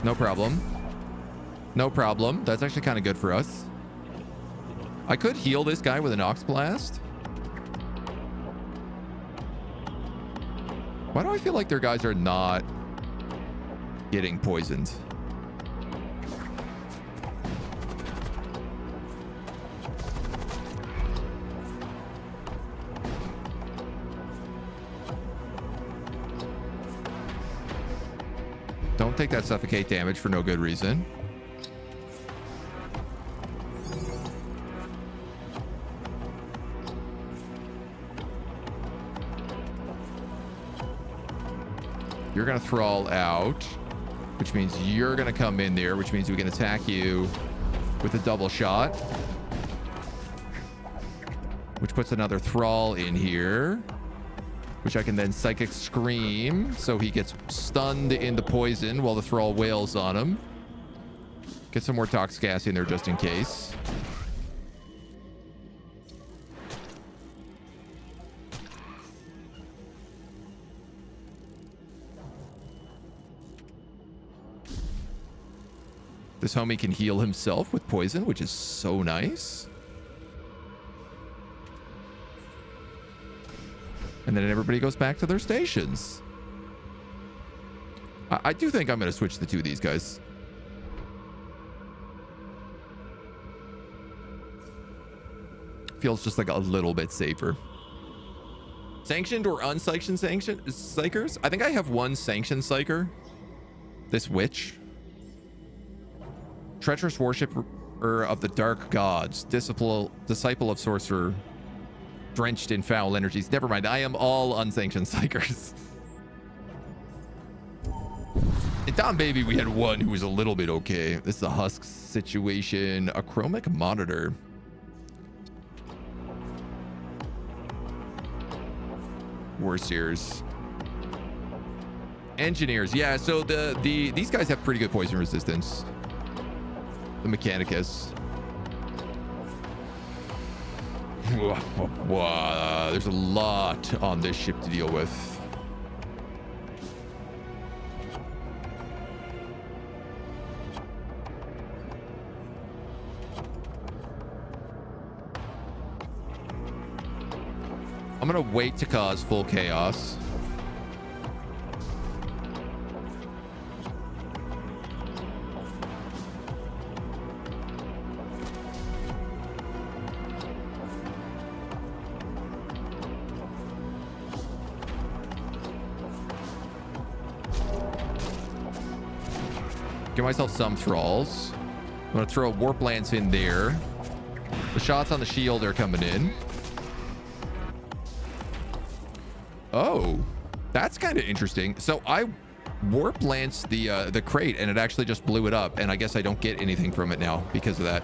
No problem. No problem. That's actually kind of good for us. I could heal this guy with an Ox Blast. Why do I feel like their guys are not getting poisoned? Don't take that suffocate damage for no good reason. You're going to thrall out, which means you're going to come in there, which means we can attack you with a double shot, which puts another thrall in here, which I can then psychic scream, so he gets stunned into poison while the thrall wails on him. Get some more toxic gas in there just in case. This homie can heal himself with poison, which is so nice. And then everybody goes back to their stations. I do think I'm going to switch the two of these guys. Feels just like a little bit safer. Sanctioned or unsanctioned psychers? I think I have one sanctioned psycher. This witch. Treacherous worshipper of the dark gods. Disciple of sorcerer. Drenched in foul energies. Never mind. I am all unsanctioned psychers. In Tom Baby, we had one who was a little bit okay. This is a husk situation. A chromic monitor. Warseers. Engineers. Yeah, so these guys have pretty good poison resistance. The Mechanicus. There's a lot on this ship to deal with. I'm gonna wait to cause full chaos. Give myself some thralls. I'm gonna throw a warp lance in there. The shots on the shield are coming in. Oh, that's kind of interesting. So I warp lanced the crate and it actually just blew it up, and I guess I don't get anything from it now because of that.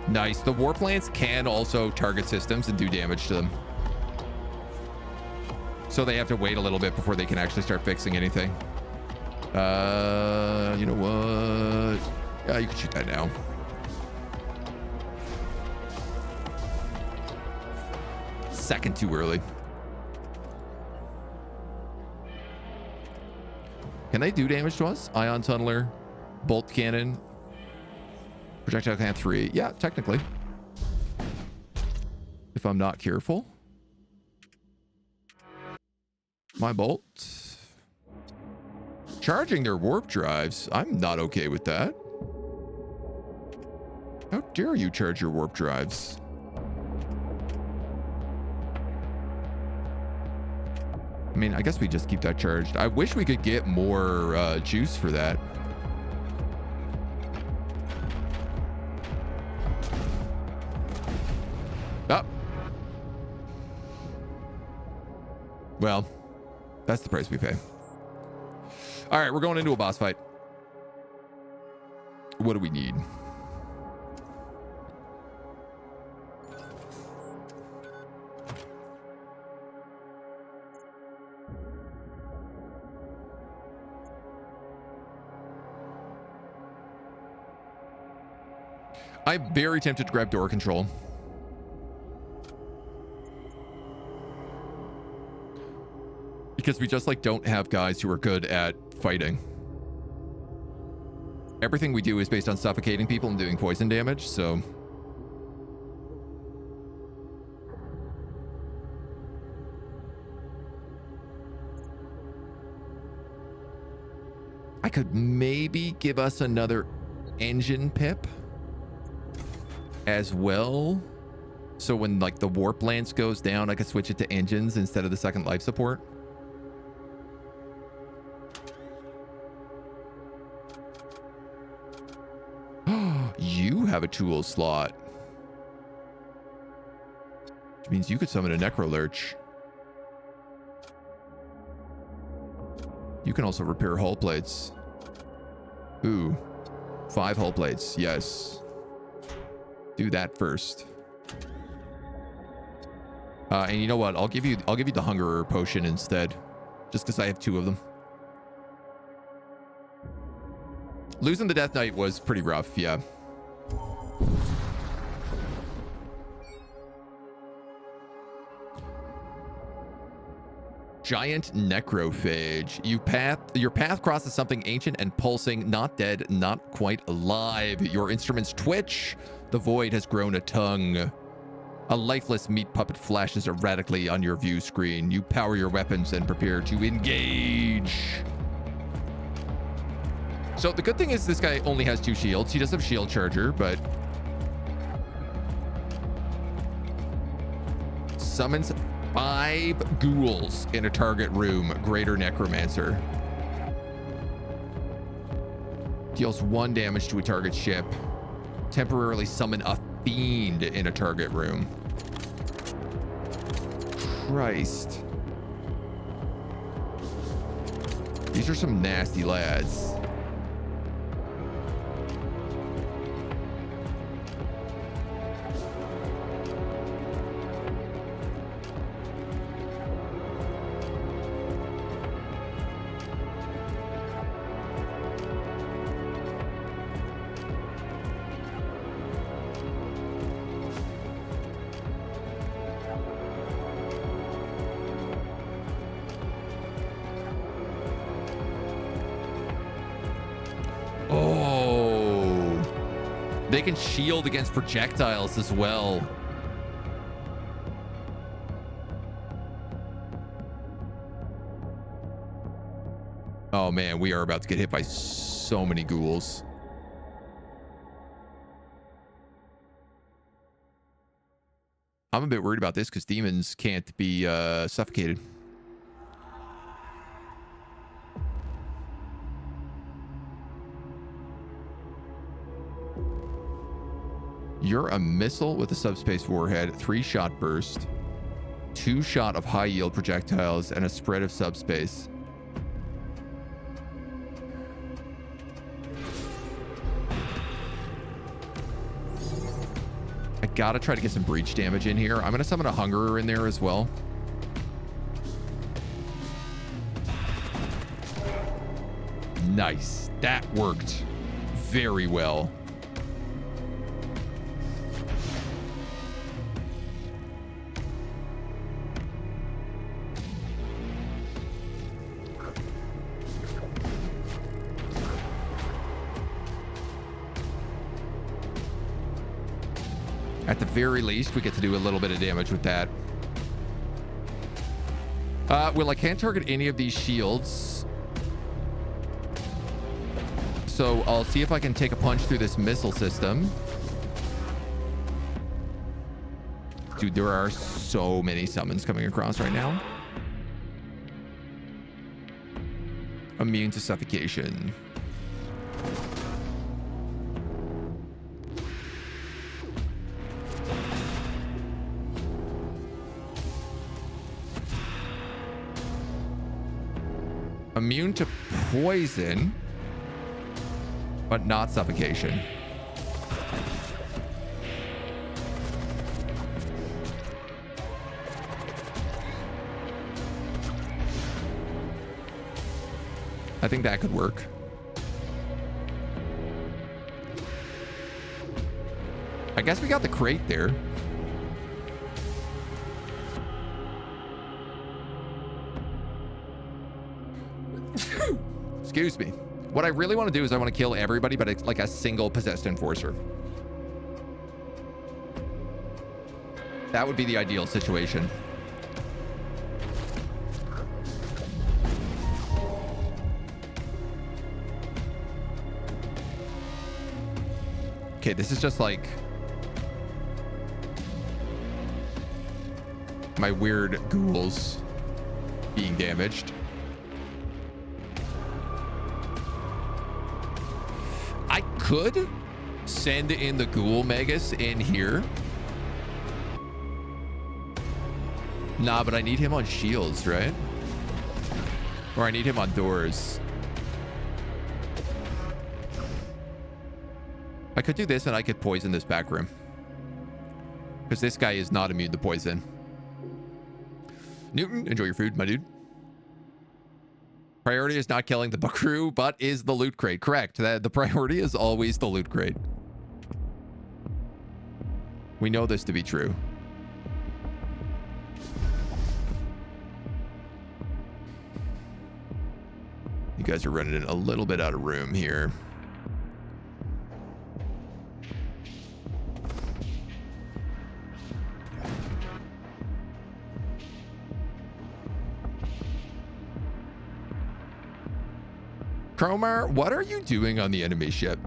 Nice. The warp lance can also target systems and do damage to them. So they have to wait a little bit before they can actually start fixing anything. You know what? Yeah, you can shoot that now. Second too early. Can they do damage to us? Ion tunneler, bolt cannon, projectile cannon 3. Yeah, technically. If I'm not careful. My bolt. Charging their warp drives. I'm not okay with that. How dare you charge your warp drives? I mean, I guess we just keep that charged. I wish we could get more juice for that. Oh. Well, that's the price we pay. All right, we're going into a boss fight. What do we need? I'm very tempted to grab door control. Because we just like don't have guys who are good at fighting. Everything we do is based on suffocating people and doing poison damage, so I could maybe give us another engine pip as well. So when like the warp lance goes down, I can switch it to engines instead of the second life support. You have a tool slot. Which means you could summon a Necro Lurch. You can also repair hull plates. Ooh. 5 hull plates. Yes. Do that first. And you know what? I'll give you the Hunger potion instead. Just because I have 2 of them. Losing the Death Knight was pretty rough, yeah. Giant necrophage. Your path crosses something ancient and pulsing, not dead, not quite alive. Your instruments twitch. The void has grown a tongue. A lifeless meat puppet flashes erratically on your view screen. You power your weapons and prepare to engage. So the good thing is this guy only has 2 shields. He does have shield charger, but summons 5 ghouls in a target room. Greater Necromancer. Deals 1 damage to a target ship. Temporarily summon a fiend in a target room. Christ. These are some nasty lads. They can shield against projectiles as well. Oh man, we are about to get hit by so many ghouls. I'm a bit worried about this because demons can't be suffocated. You're a missile with a subspace warhead, 3-shot burst, 2-shot of high yield projectiles, and a spread of subspace. I gotta try to get some breach damage in here. I'm gonna summon a Hungerer in there as well. Nice. That worked very well. At the very least, we get to do a little bit of damage with that. Well, I can't target any of these shields. So I'll see if I can take a punch through this missile system. Dude, there are so many summons coming across right now. Immune to suffocation. Immune to poison, but not suffocation. I think that could work. I guess we got the crate there. Excuse me. What I really want to do is I want to kill everybody, but it's like a single possessed enforcer. That would be the ideal situation. Okay, this is just like my weird ghouls being damaged. I could send in the ghoul magus in here. Nah, but I need him on shields, right? Or I need him on doors. I could do this and I could poison this back room. Because this guy is not immune to poison. Newton, enjoy your food, my dude. Priority is not killing the buckaroo, but is the loot crate. Correct. The priority is always the loot crate. We know this to be true. You guys are running a little bit out of room here. Cromar, what are you doing on the enemy ship?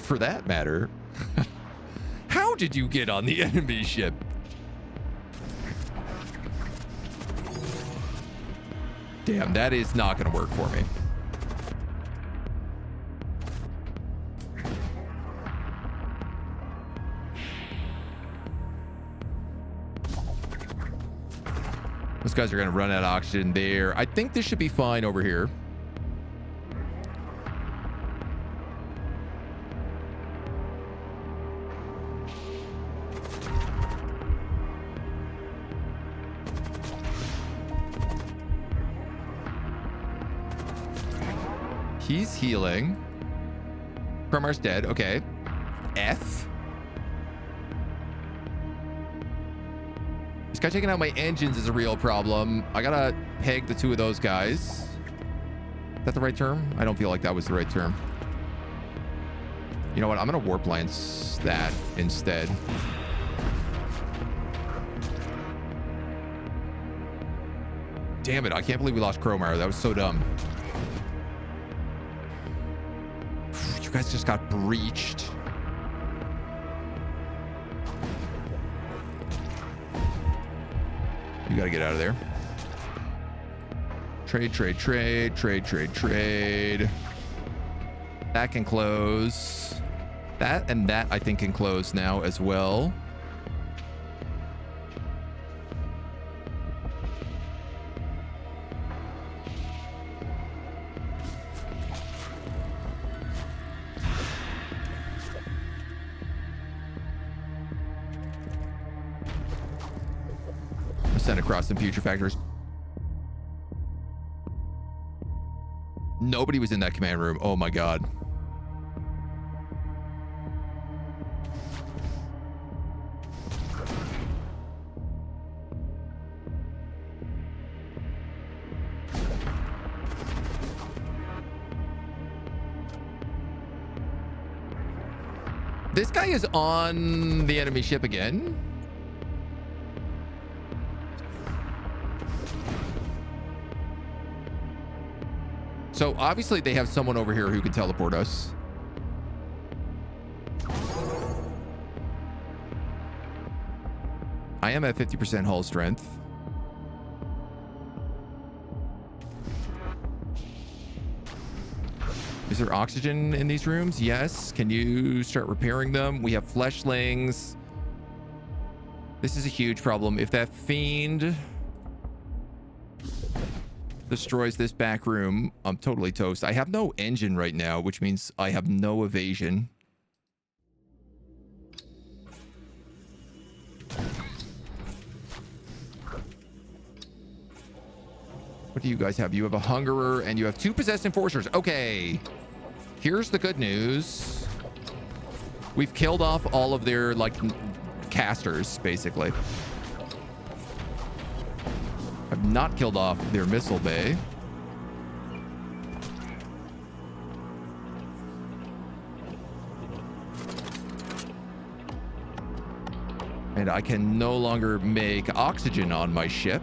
For that matter, how did you get on the enemy ship? Damn, that is not going to work for me. Those guys are going to run out of oxygen there. I think this should be fine over here. He's healing. Cromar's dead. Okay. F. This guy taking out my engines is a real problem. I gotta peg the two of those guys. Is that the right term? I don't feel like that was the right term. You know what? I'm gonna warp lance that instead. Damn it. I can't believe we lost Cromar. That was so dumb. You guys just got breached. You gotta get out of there. Trade, trade, trade, trade, trade, trade. That can close. That and that I think can close now as well. Send across some future factors. Nobody was in that command room. Oh my god. This guy is on the enemy ship again. So obviously they have someone over here who can teleport us. I am at 50% hull strength. Is there oxygen in these rooms? Yes. Can you start repairing them? We have fleshlings. This is a huge problem. If that fiend destroys this back room, I'm totally toast. I have no engine right now, which means I have no evasion. What do you guys have? You have a hungerer and you have 2 possessed enforcers. Okay. Here's the good news. We've killed off all of their, like, casters, basically. I've not killed off their missile bay. And I can no longer make oxygen on my ship.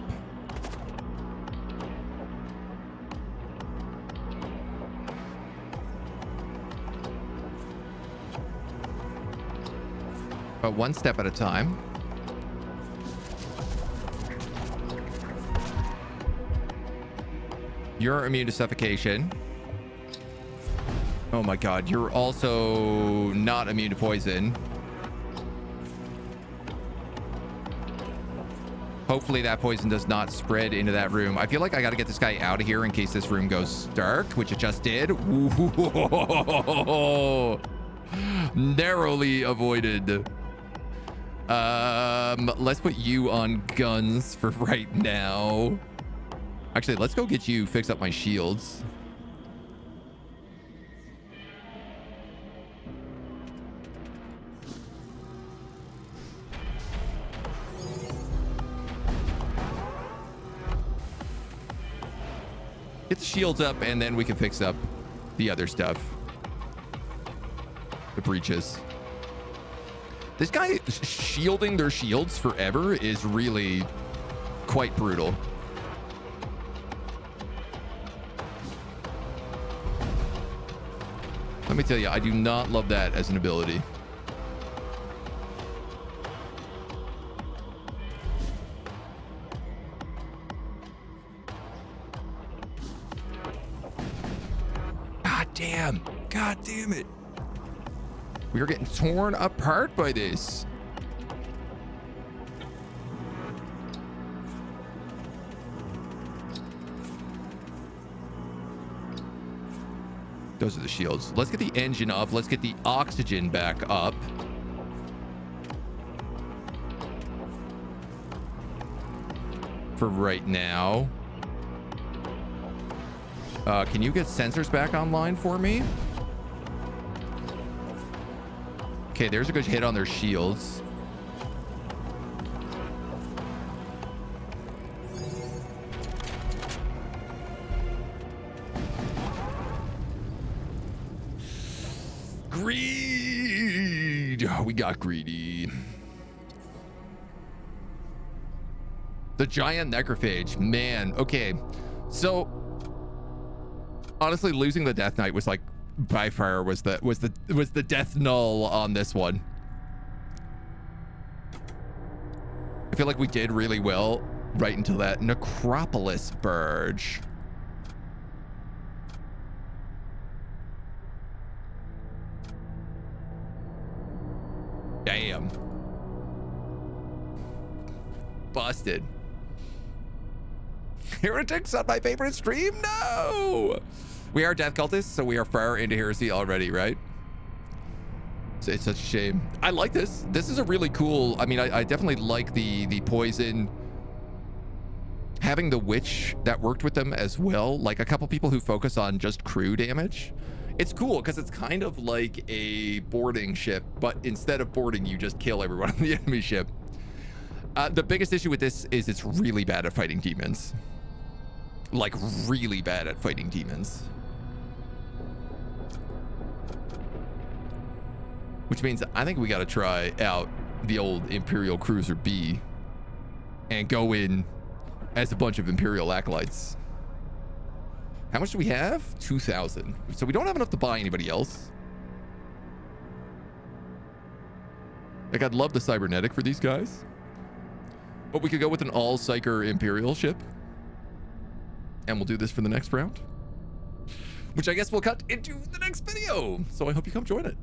But one step at a time. You're immune to suffocation. Oh my god, you're also not immune to poison. Hopefully that poison does not spread into that room. I feel like I got to get this guy out of here in case this room goes dark, which it just did. Ooh, narrowly avoided. Let's put you on guns for right now. Actually, let's go get you fix up my shields. Get the shields up, and then we can fix up the other stuff. The breaches. This guy shielding their shields forever is really quite brutal. Let me tell you, I do not love that as an ability. God damn it. We are getting torn apart by this. Those are the shields. Let's get the engine up. Let's get the oxygen back up. For right now. Can you get sensors back online for me? Okay, there's a good hit on their shields. Greed! Oh, we got greedy. The giant necrophage, man. Okay, so honestly, losing the Death Knight was like by far was the death null on this one. I feel like we did really well right until that Necropolis Burge. Damn. Busted. Heretics on my favorite stream? No! We are death cultists, so we are far into heresy already, right? So it's such a shame. I like this. This is a really cool... I mean, I definitely like the poison. Having the witch that worked with them as well. Like a couple people who focus on just crew damage. It's cool because it's kind of like a boarding ship, but instead of boarding, you just kill everyone on the enemy ship. The biggest issue with this is it's really bad at fighting demons. Like really bad at fighting demons. Which means I think we got to try out the old Imperial Cruiser B and go in as a bunch of Imperial acolytes. How much do we have? 2,000. So we don't have enough to buy anybody else. Like, I'd love the cybernetic for these guys. But we could go with an all-psyker Imperial ship. And we'll do this for the next round. Which I guess we'll cut into the next video. So I hope you come join it.